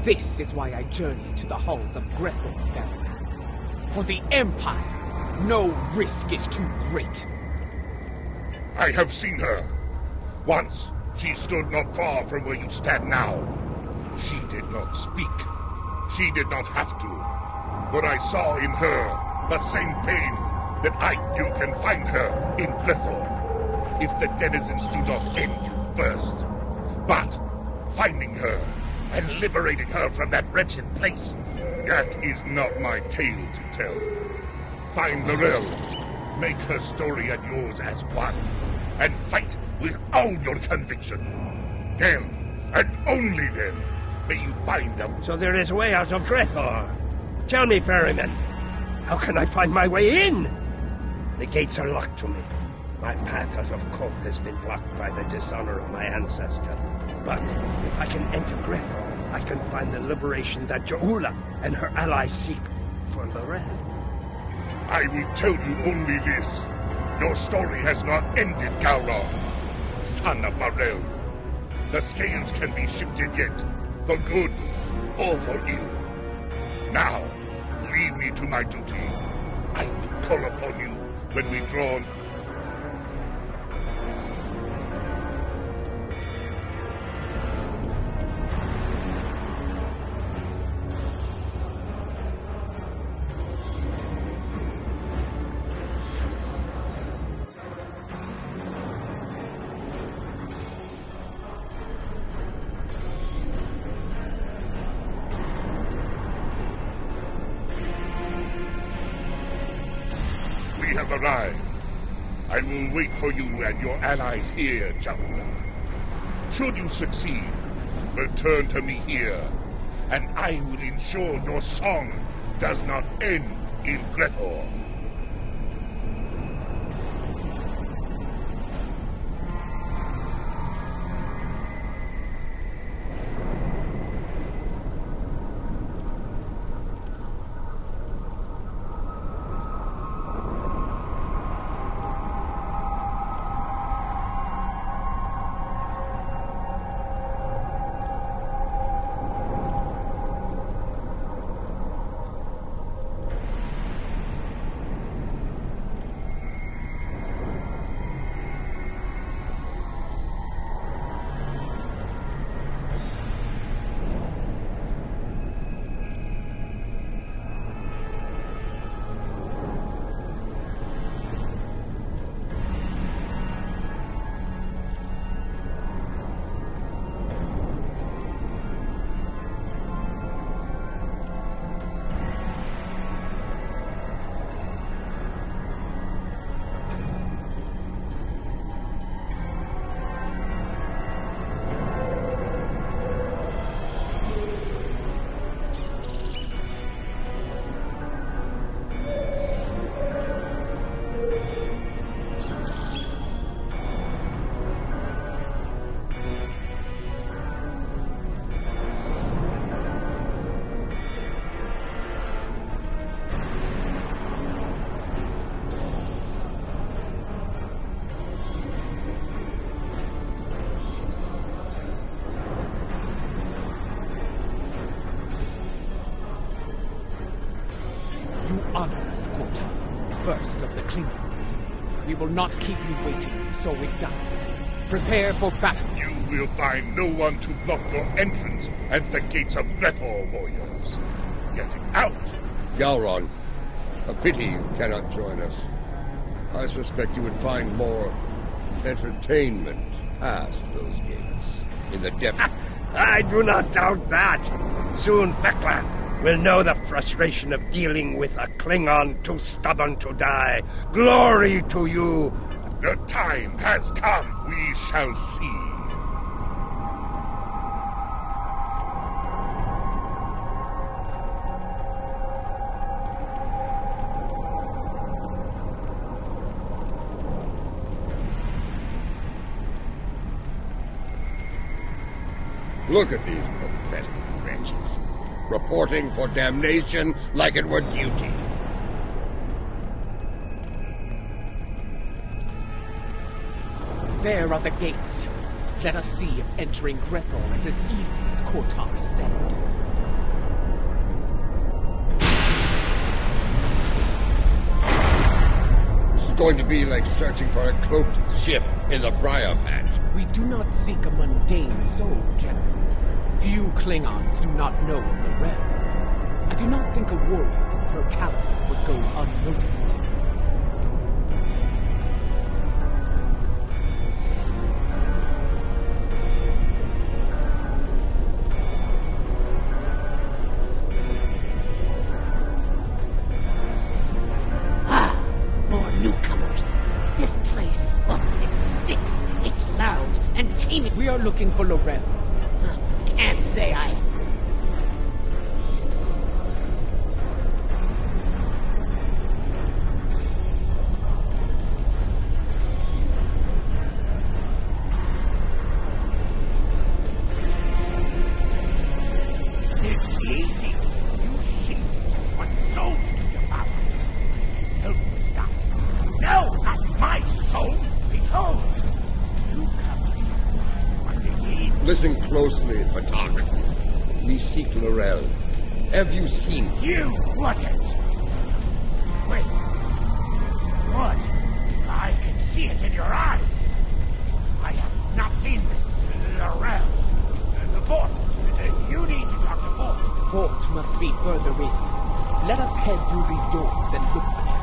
This is why I journey to the halls of Grethor, ferryman. For the Empire, no risk is too great. I have seen her. Once, she stood not far from where you stand now. She did not speak. She did not have to. But I saw in her the same pain that you can find her in Grethor, if the denizens do not end you first. But finding her and liberating her from that wretched place, that is not my tale to tell. Find Lorel, make her story and yours as one, and fight with all your conviction. Then, and only then, may you find them. So there is a way out of Grethor. Tell me, ferryman, how can I find my way in? The gates are locked to me. My path out of Koth has been blocked by the dishonor of my ancestor. But if I can enter Grethor, I can find the liberation that Ja'ula and her allies seek for Lorel. I will tell you only this. Your story has not ended, Gowron, son of Marel. The scales can be shifted yet, for good or for ill. Now, leave me to my duty. I will call upon you when we draw... We have arrived. I will wait for you and your allies here, Ja'ula. Should you succeed, return to me here, and I will ensure your song does not end in Grethor. Honor us, Kotar. First of the Klingons. We will not keep you waiting, so it does. Prepare for battle. You will find no one to block your entrance at the gates of Reborn, warriors. Getting out. Galron, a pity you cannot join us. I suspect you would find more entertainment past those gates. In the depth... I do not doubt that. Soon Fekla will know the frustration of dealing with a Klingon too stubborn to die. Glory to you! The time has come. We shall see. Look at these pathetic wretches, reporting for damnation like it were duty. There are the gates. Let us see if entering Grethel is as easy as Kotar said. This is going to be like searching for a cloaked ship in the briar patch. We do not seek a mundane soul, General. Few Klingons do not know of the realm. I do not think a warrior of her caliber would go unnoticed. More newcomers. This place, it stinks. It's loud and teeming. We are looking for Laurel. Can't say I... It's easy. You seek to use what souls to devour. Help me not. No, not my soul. Behold, newcomers. What they need. Listen closely, Fatak. We seek Laurel. Have you seen her? You wouldn't. Wait. What? I can see it in your eyes. I have not seen this Laurel. The fort. You need to talk to Fort. Fort must be further in. Let us head through these doors and look for them.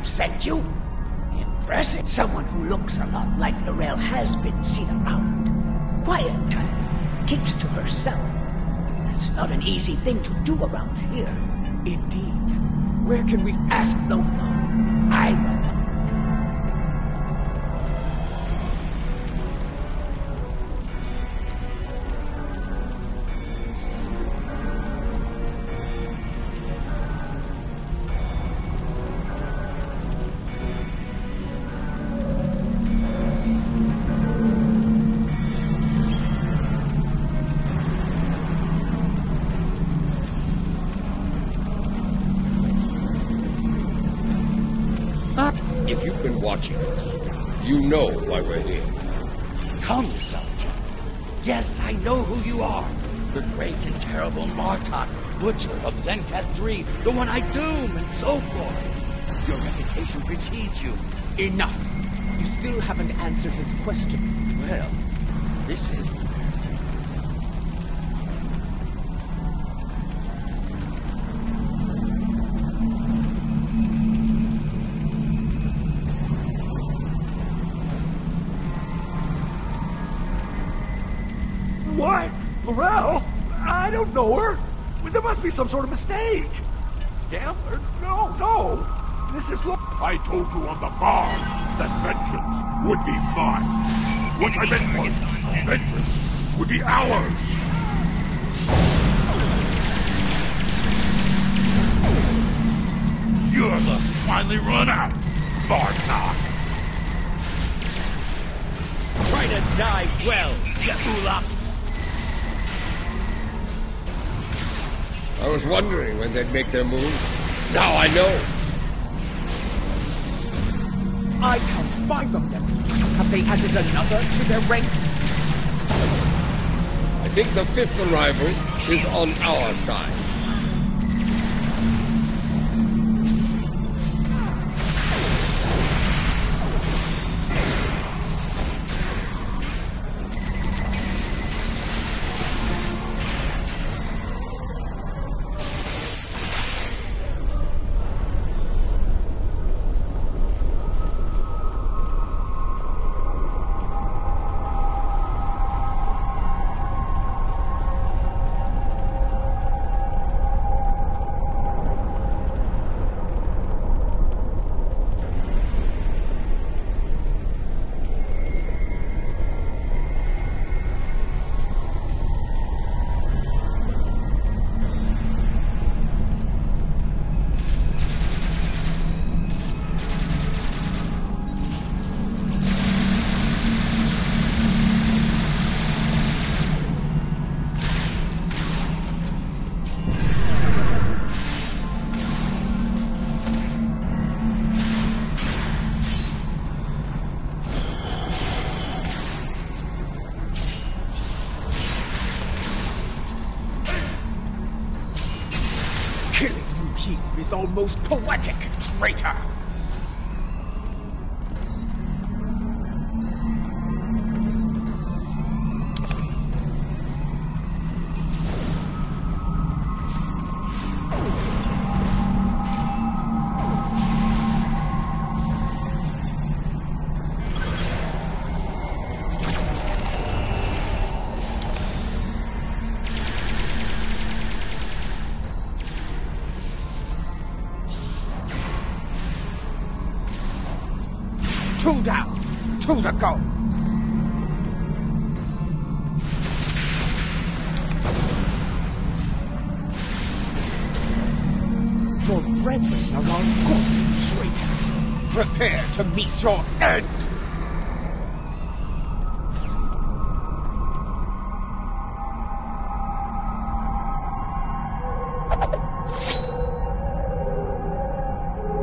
Sent you? Impressive. Someone who looks a lot like Laurel has been seen around. Quiet type. Keeps to herself. That's not an easy thing to do around here. Indeed. Where can we ask Lothar? I know them. If you've been watching us, you know why we're here. Calm yourself, Jim. Yes, I know who you are. The great and terrible Martok, Butcher of Zenkat 3, the one I doom, and so forth. Your reputation precedes you. Enough! You still haven't answered his question. Well, this is embarrassing. What? Laurel? I don't know her. There must be some sort of mistake. Gambler? No. This is... I told you on the barge that vengeance would be mine. What I meant was, vengeance would be ours. finally run out. Bartok! Try to die well, Jeula! I was wondering when they'd make their move. Now I know. I count 5 of them. Have they added another to their ranks? I think the 5th arrival is on our side. Is almost poetic, traitor! Two down, 2 to go. Your brethren are on good, traitor. Prepare to meet your end.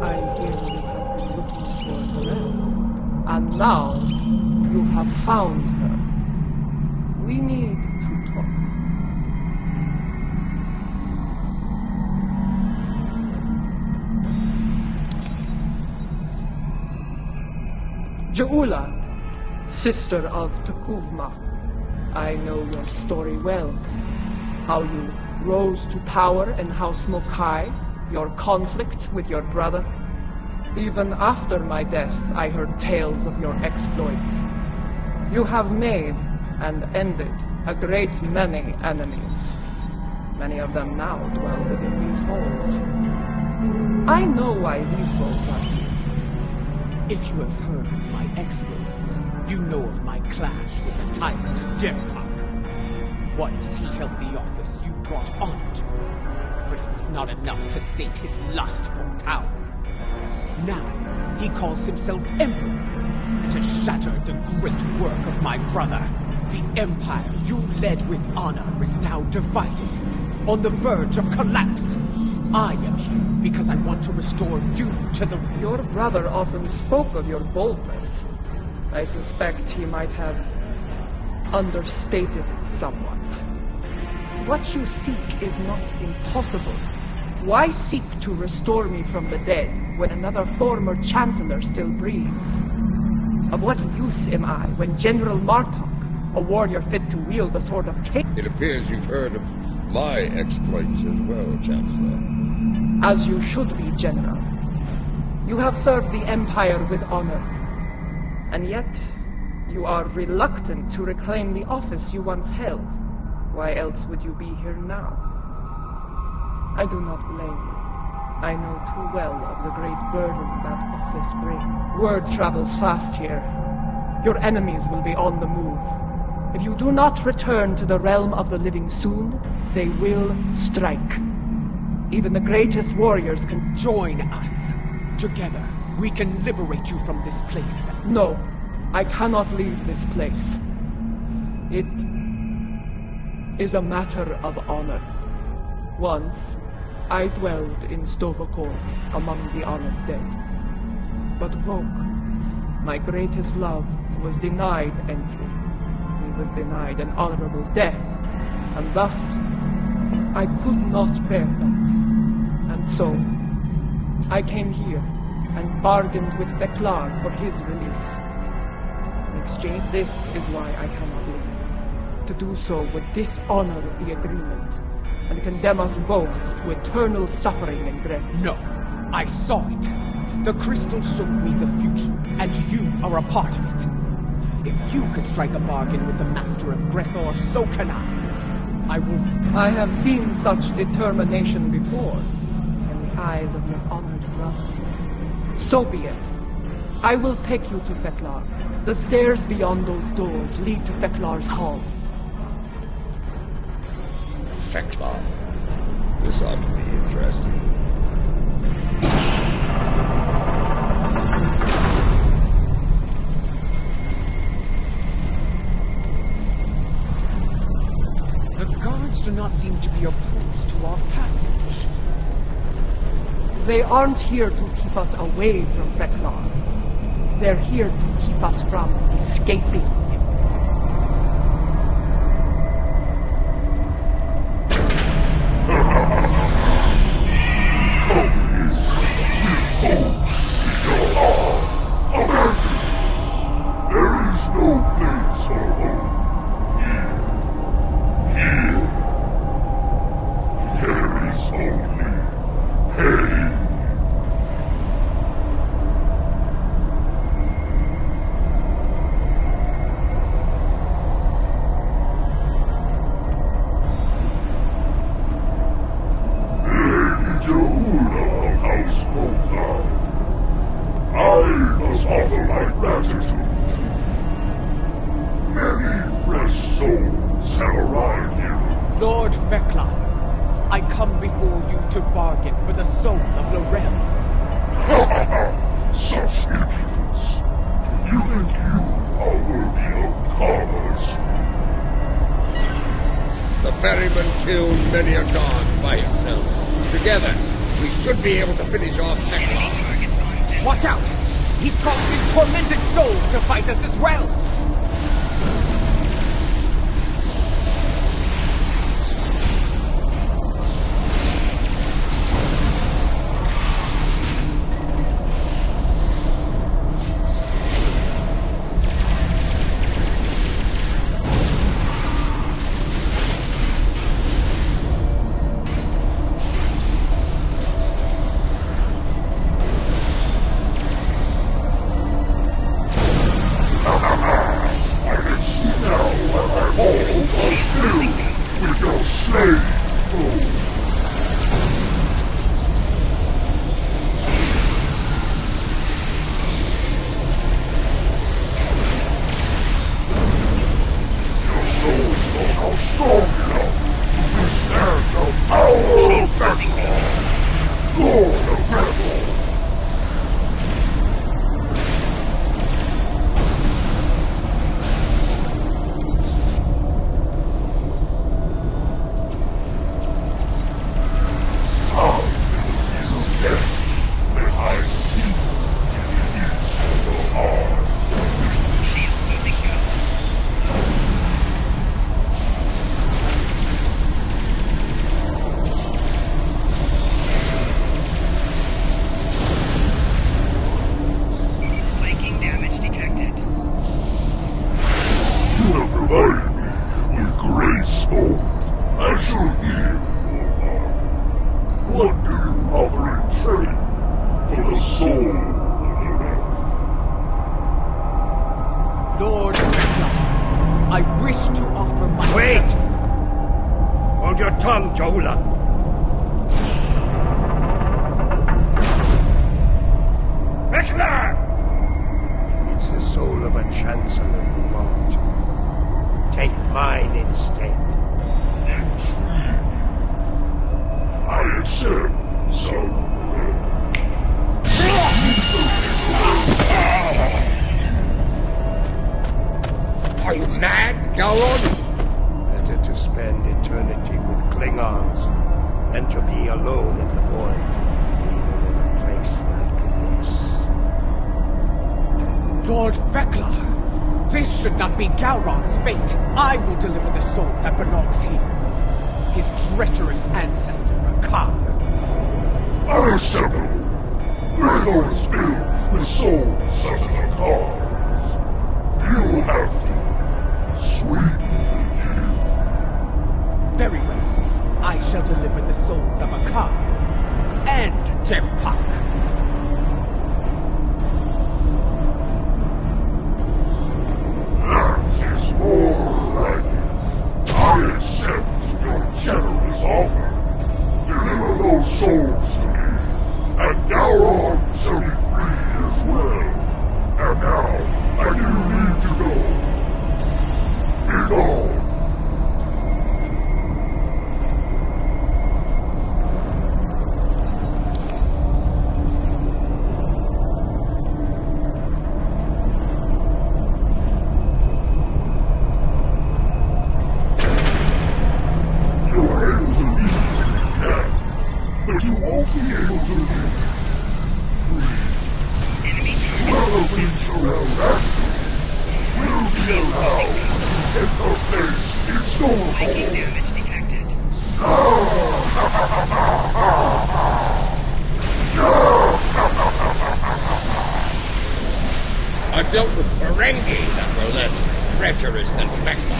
I hear you have been looking for Morel. And now, you have found her. We need to talk. Jeula, sister of Takuvma, I know your story well. How you rose to power in House Mokai, your conflict with your brother. Even after my death, I heard tales of your exploits. You have made and ended a great many enemies. Many of them now dwell within these halls. I know why these souls are here. If you have heard of my exploits, you know of my clash with the tyrant Dempak. Once he held the office you brought honor to, but it was not enough to sate his lust for power. Now, he calls himself Emperor, and has shattered the great work of my brother. The empire you led with honor is now divided, on the verge of collapse. I am here because I want to restore you to the... Your brother often spoke of your boldness. I suspect he might have understated it somewhat. What you seek is not impossible. Why seek to restore me from the dead when another former chancellor still breathes? Of what use am I when General Martok, a warrior fit to wield the sword of Cain... It appears you've heard of my exploits as well, Chancellor. As you should be, General. You have served the Empire with honor. And yet, you are reluctant to reclaim the office you once held. Why else would you be here now? I do not blame you. I know too well of the great burden that office brings. Word travels fast here. Your enemies will be on the move. If you do not return to the realm of the living soon, they will strike. Even the greatest warriors can join us. Together, we can liberate you from this place. No, I cannot leave this place. It is a matter of honor. Once, I dwelled in Stovokor among the honored dead. But Vok, my greatest love, was denied entry. He was denied an honorable death, and thus, I could not bear that. And so, I came here and bargained with Veklar for his release. In exchange, this is why I cannot leave. To do so would dishonor the agreement, and condemn us both to eternal suffering and dread. No, I saw it. The crystal showed me the future, and you are a part of it. If you could strike a bargain with the Master of Grethor, so can I will... I have seen such determination before, in the eyes of your honored brother. So be it. I will take you to Veklar. The stairs beyond those doors lead to Veklar's hall. Veklar. This ought to be interesting. The guards do not seem to be opposed to our passage. They aren't here to keep us away from Veklar. They're here to keep us from escaping. Watch out! He's calling tormented souls to fight us as well! But Fekla, this should not be Gowron's fate. I will deliver the soul that belongs here. His treacherous ancestor, Akar. Unacceptable! Greythorn is filled with souls such as Akar's. You'll have to sweeten the deal. Very well. I shall deliver the souls of Akar and Jempak. That is more like it. I accept your generous offer. Deliver those souls to me, and Gowron shall be free as well. And now, I give you leave to go. Be gone. But you won't be able to live free. Whoever wins around Axis will be allowed to get the face in Stormfall. I've dealt with Ferengi that were less treacherous than Fekla.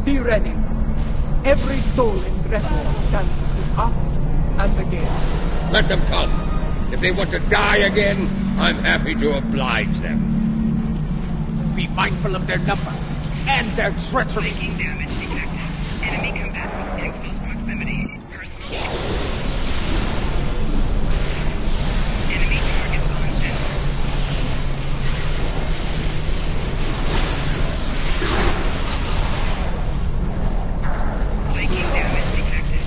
Be ready. Every soul in Reborn stands between us and the gates. Let them come. If they want to die again, I'm happy to oblige them. Be mindful of their numbers and their treachery. Taking damage detected. Enemy combatant in close proximity. Personal. Enemy targets on center. Taking damage detected.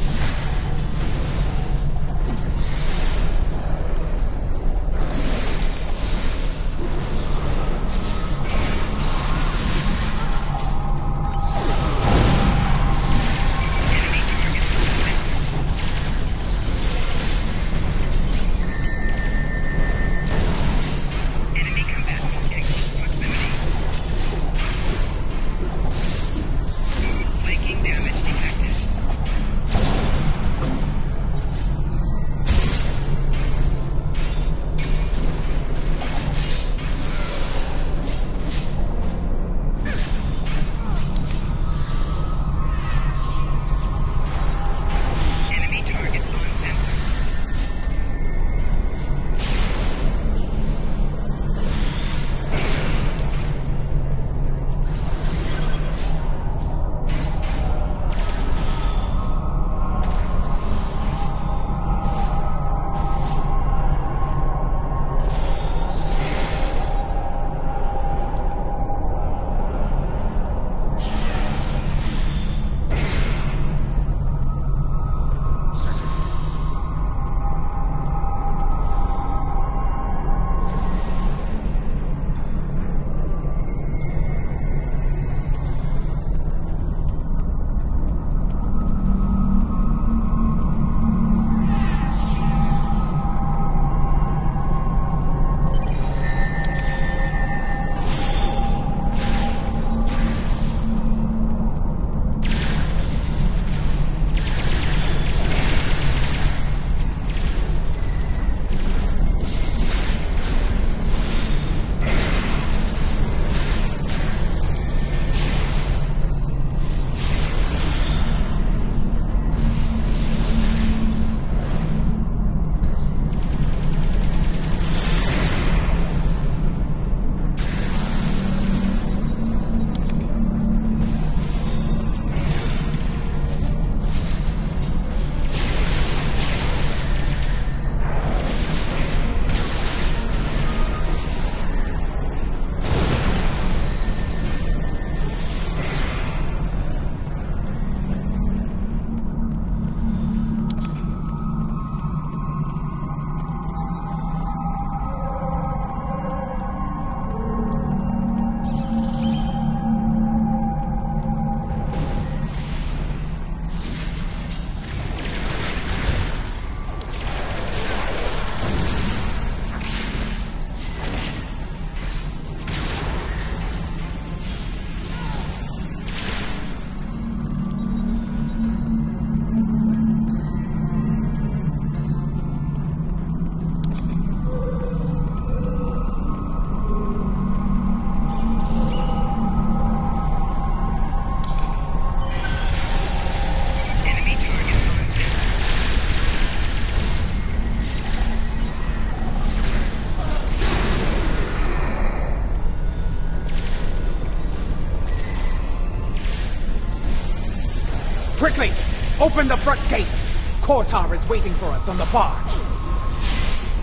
Quickly! Open the front gates! Kortar is waiting for us on the barge.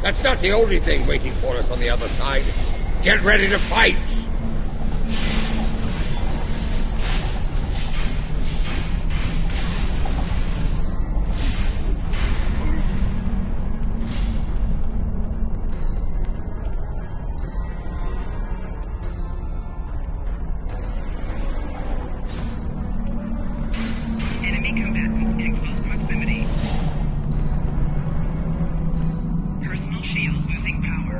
That's not the only thing waiting for us on the other side. Get ready to fight! Enemy combatants in close proximity. Personal shield losing power.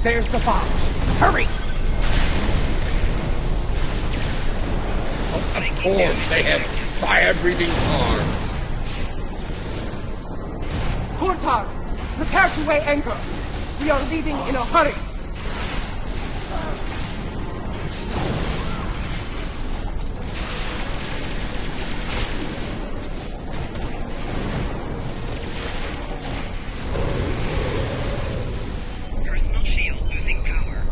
There's the barge. Hurry! Of course, they have fire-breathing arms. Kurtar, prepare to weigh anchor. We are leaving in a hurry. Personal shield losing power.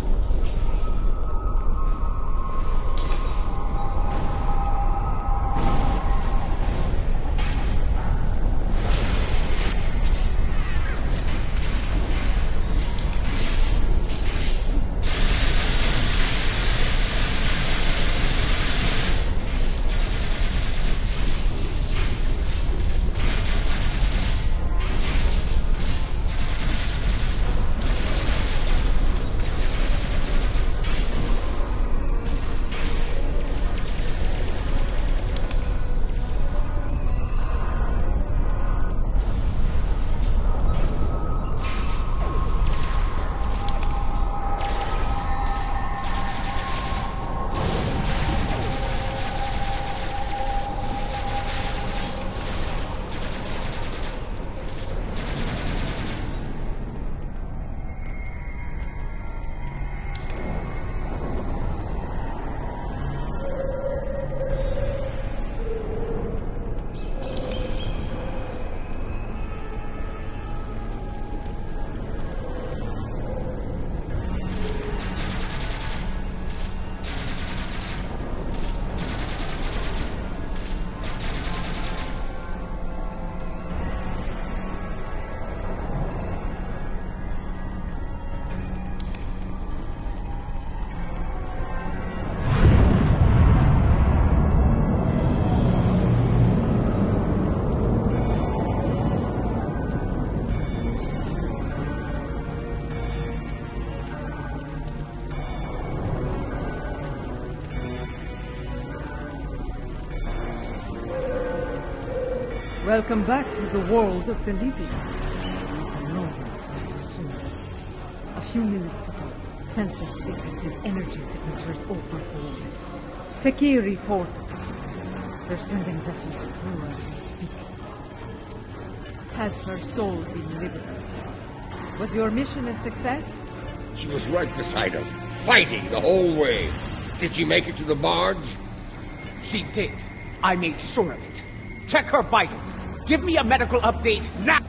Welcome back to the world of the living. Not a moment too soon. A few minutes ago, sensors detected energy signatures overboard. Fakiri portals. They're sending vessels through as we speak. Has her soul been liberated? Was your mission a success? She was right beside us, fighting the whole way. Did she make it to the barge? She did. I made sure of it. Check her vitals. Give me a medical update now!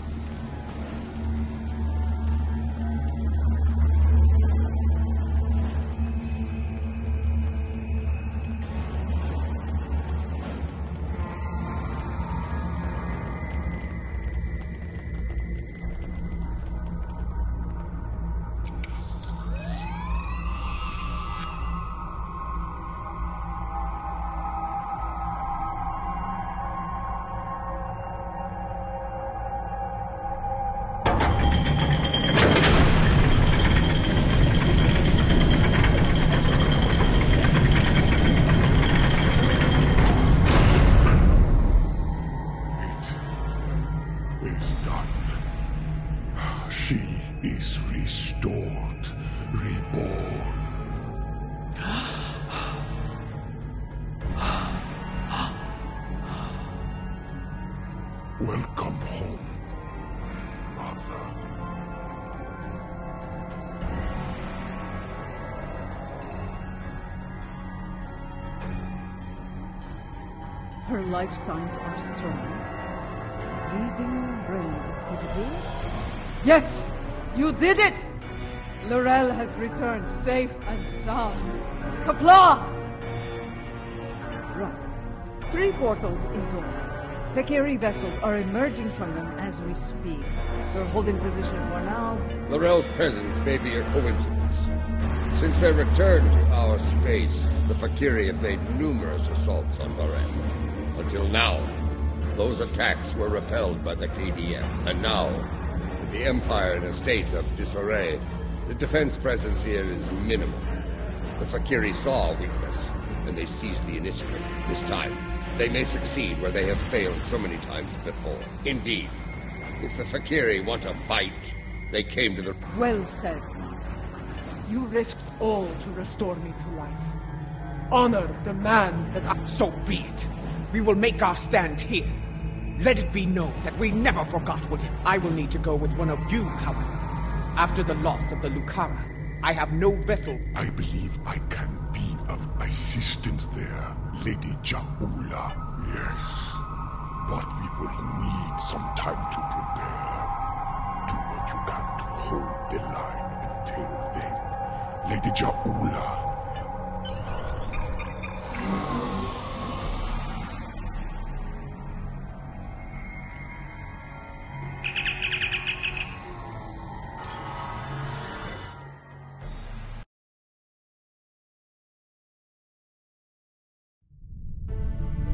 Welcome home, Mother. Her life signs are strong. Reading brain activity. Yes! You did it! Laurel has returned safe and sound. Kapla! Right. 3 portals in total. Fakiri vessels are emerging from them as we speak. They're holding position for now. Laurel's presence may be a coincidence. Since their return to our space, the Fakiri have made numerous assaults on Laurel. Until now, those attacks were repelled by the KDF. And now, with the Empire in a state of disarray, the defense presence here is minimal. The Fakiri saw weakness, and they seized the initiative. This time, they may succeed where they have failed so many times before. Indeed, if the Fakiri want to fight, they came to the... Well said. You risked all to restore me to life. Honor demands that I... So be it. We will make our stand here. Let it be known that we never forgot what it... I will need to go with one of you, however. After the loss of the Lucara, I have no vessel... I believe I can be of assistance there, Lady Jaula. Yes. But we will need some time to prepare. Do what you can to hold the line until then. Lady Jaula.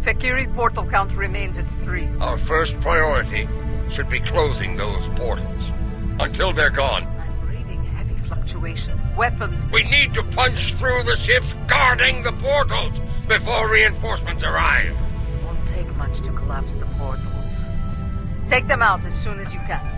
Fakiri portal count remains at 3. Our first priority should be closing those portals. Until they're gone. I'm reading heavy fluctuations. Weapons... We need to punch through the ships guarding the portals before reinforcements arrive. It won't take much to collapse the portals. Take them out as soon as you can.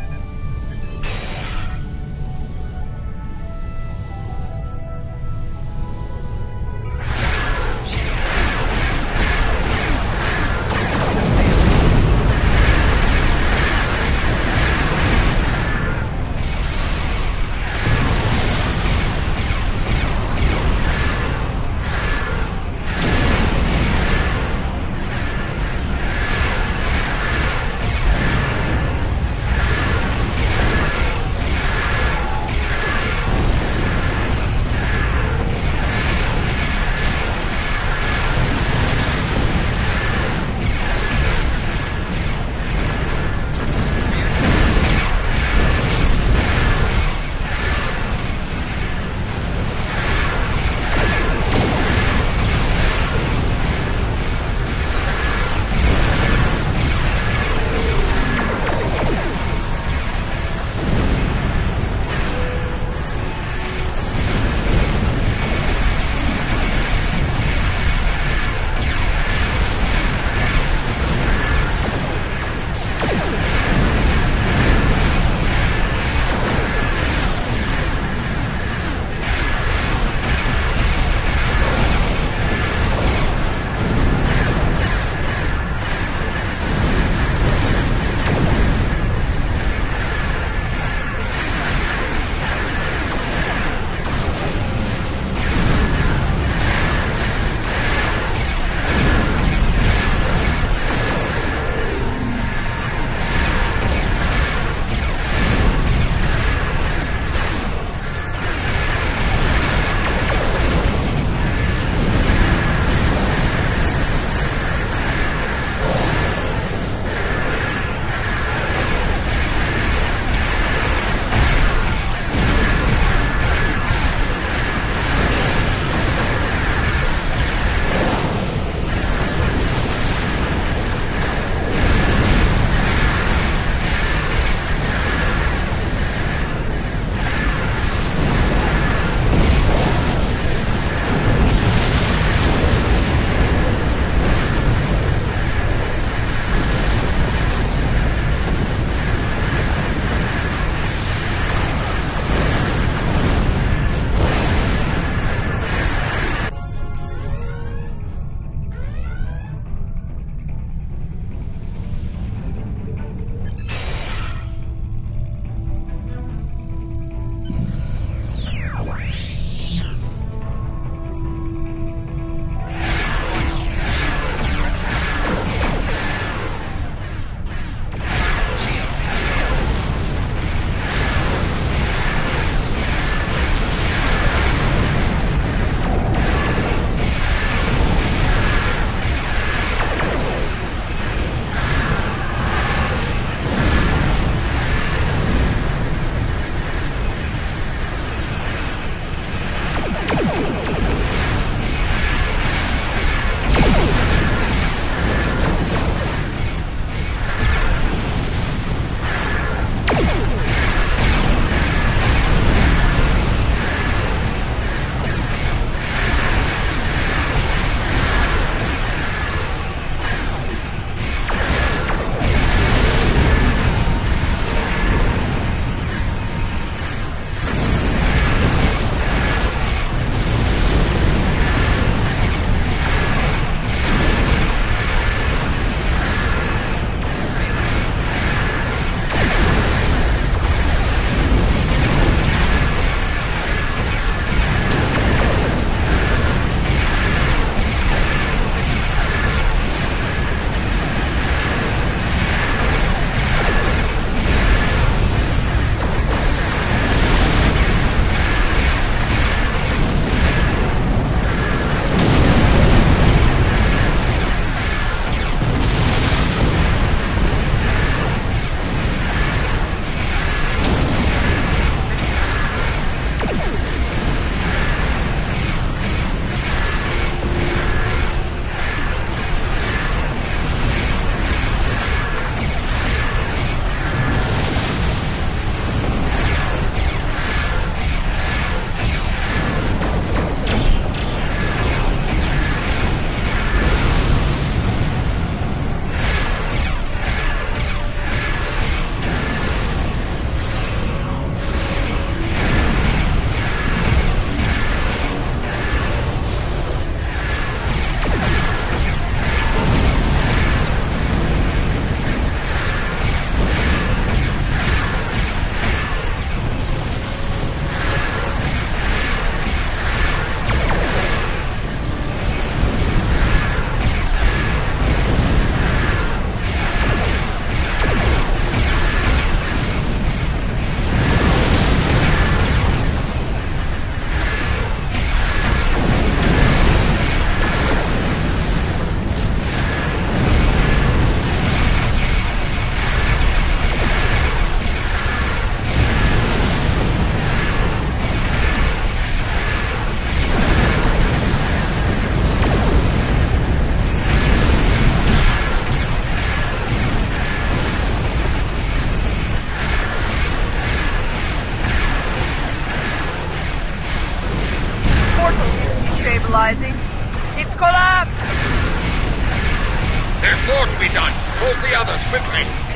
more to be done. Hold the others quickly.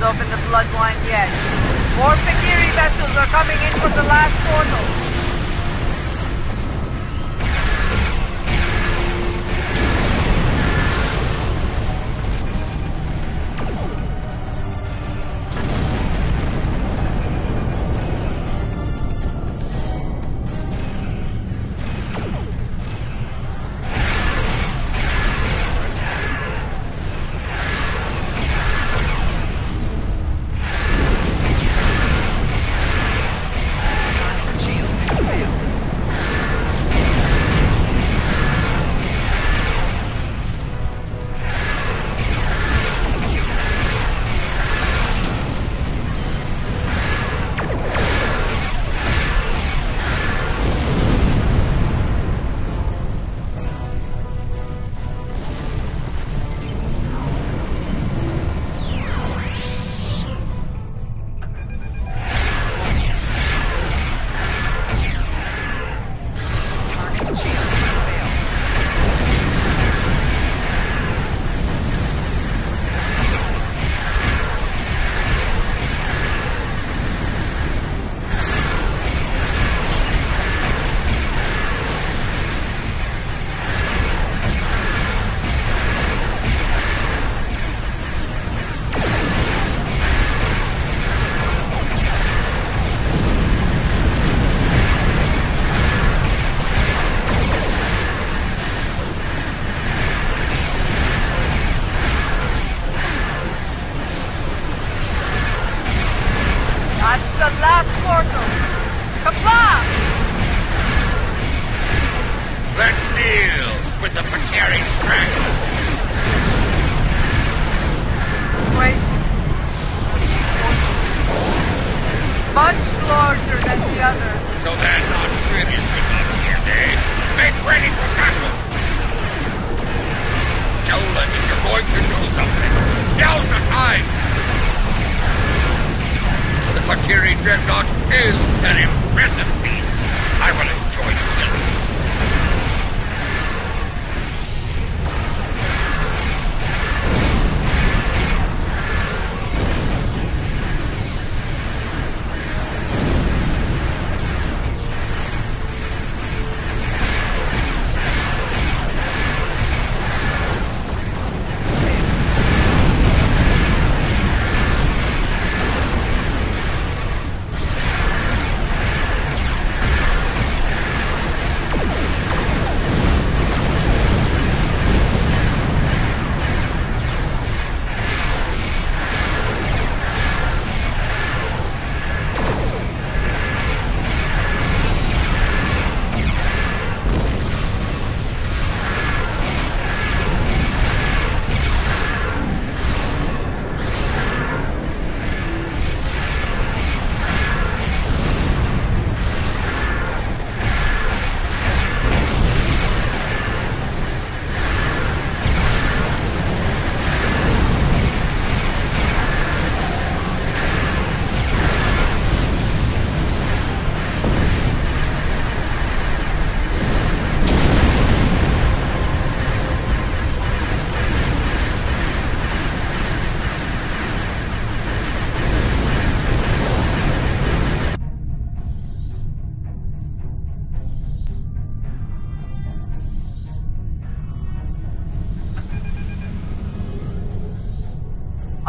Don't open the bloodline yet. More Fakiri vessels are coming in from the last portal.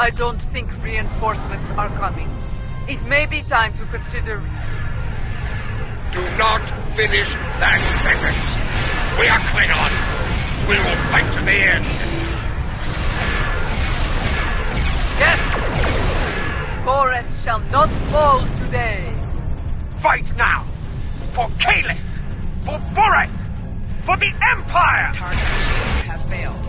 I don't think reinforcements are coming. It may be time to consider... Do not finish that sentence. We are Klingons. We will fight to the end. shall not fall today. Fight now! For Kalis! For Boreth! For the Empire! Target shields have failed.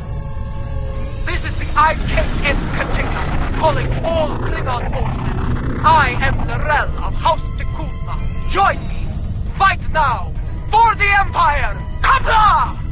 This is the IKN Katinga, calling all Klingon forces. I am Lorel of House T'Kulma. Join me. Fight now. For the Empire. Kapla!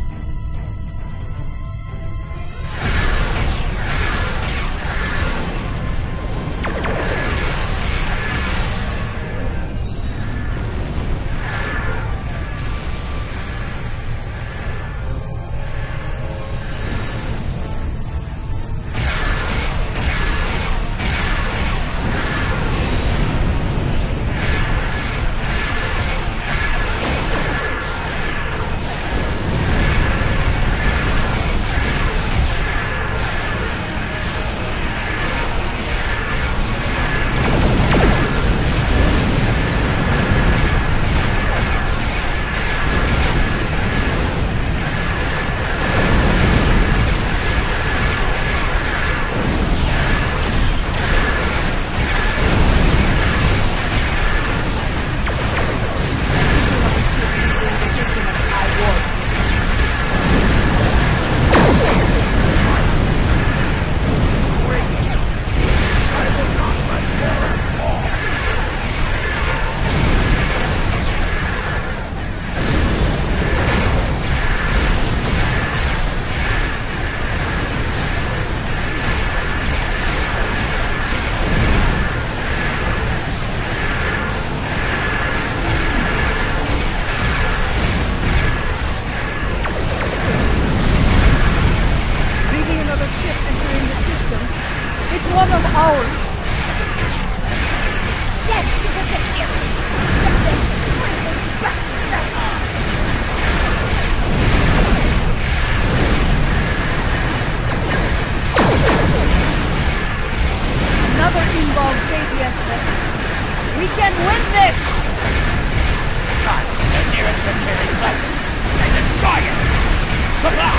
We can win this! Time to the nearest repairing vessel and destroy it! Blah-blah!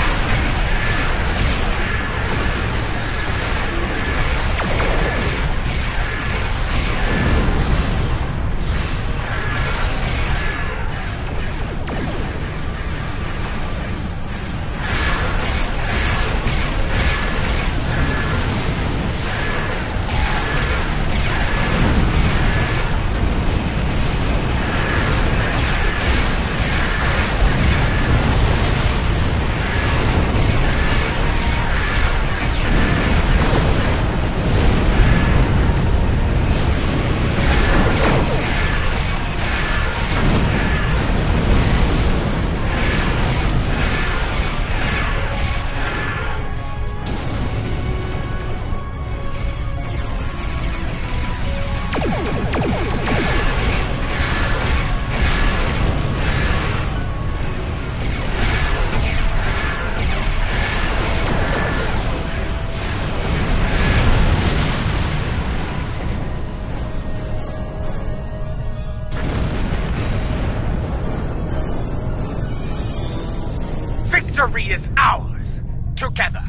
Victory is ours! Together,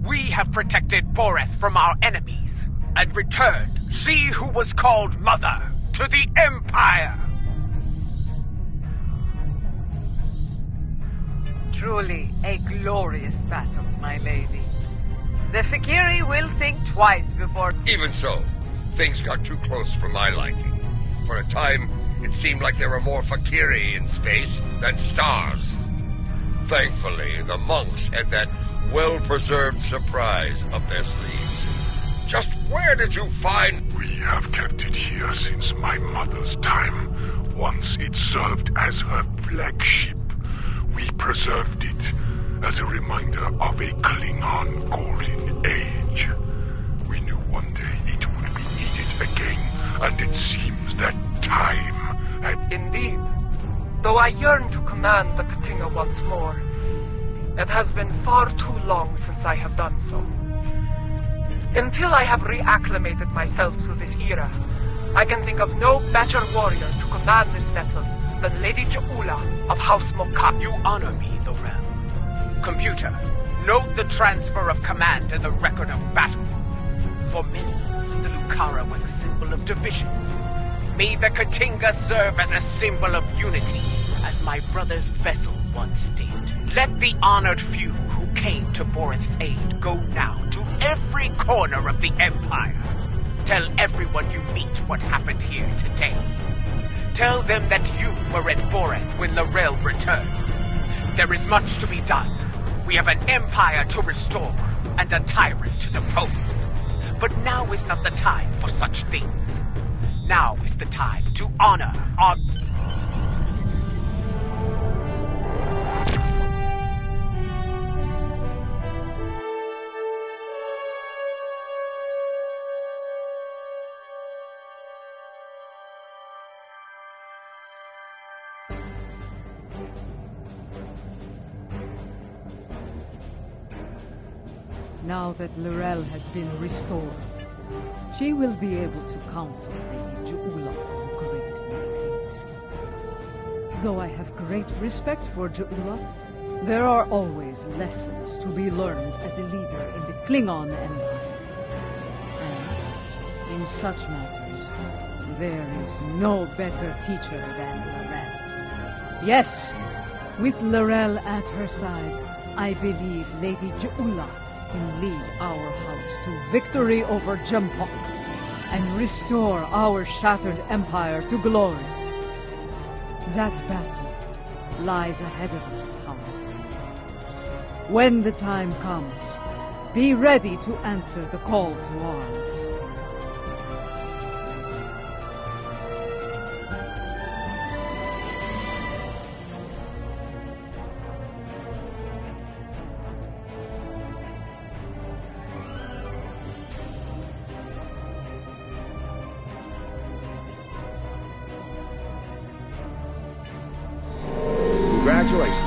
we have protected Boreth from our enemies, and returned she who was called Mother to the Empire! Truly a glorious battle, my lady. The Fakiri will think twice before... Even so, things got too close for my liking. For a time, it seemed like there were more Fakiri in space than stars. Thankfully, the monks had that well-preserved surprise up their sleeves. Just where did you find... We have kept it here since my mother's time. Once it served as her flagship. We preserved it as a reminder of a Klingon golden age. We knew one day it would be needed again, and it seems that time had... Indeed. Though I yearn to command the Katinga once more, it has been far too long since I have done so. Until I have reacclimated myself to this era, I can think of no better warrior to command this vessel than Lady Ja'ula of House Mokai. You honor me, Lorel. Computer, note the transfer of command and the record of battle. For many, the Lucara was a symbol of division. May the Katinga serve as a symbol of unity, as my brother's vessel once did. Let the honored few who came to Borith's aid go now to every corner of the Empire. Tell everyone you meet what happened here today. Tell them that you were at Borith when Lorel returned. There is much to be done. We have an empire to restore and a tyrant to depose. But now is not the time for such things. Now is the time to honor our... Now that Lorel has been restored, she will be able to counsel Lady Ju'ula on great many things. Though I have great respect for Ju'ula, there are always lessons to be learned as a leader in the Klingon Empire. And in such matters, there is no better teacher than Lorel. Yes, with Lorel at her side, I believe Lady Ju'ula can lead our house to victory over Jempok and restore our shattered empire to glory. That battle lies ahead of us, however. When the time comes, be ready to answer the call to arms. Congratulations.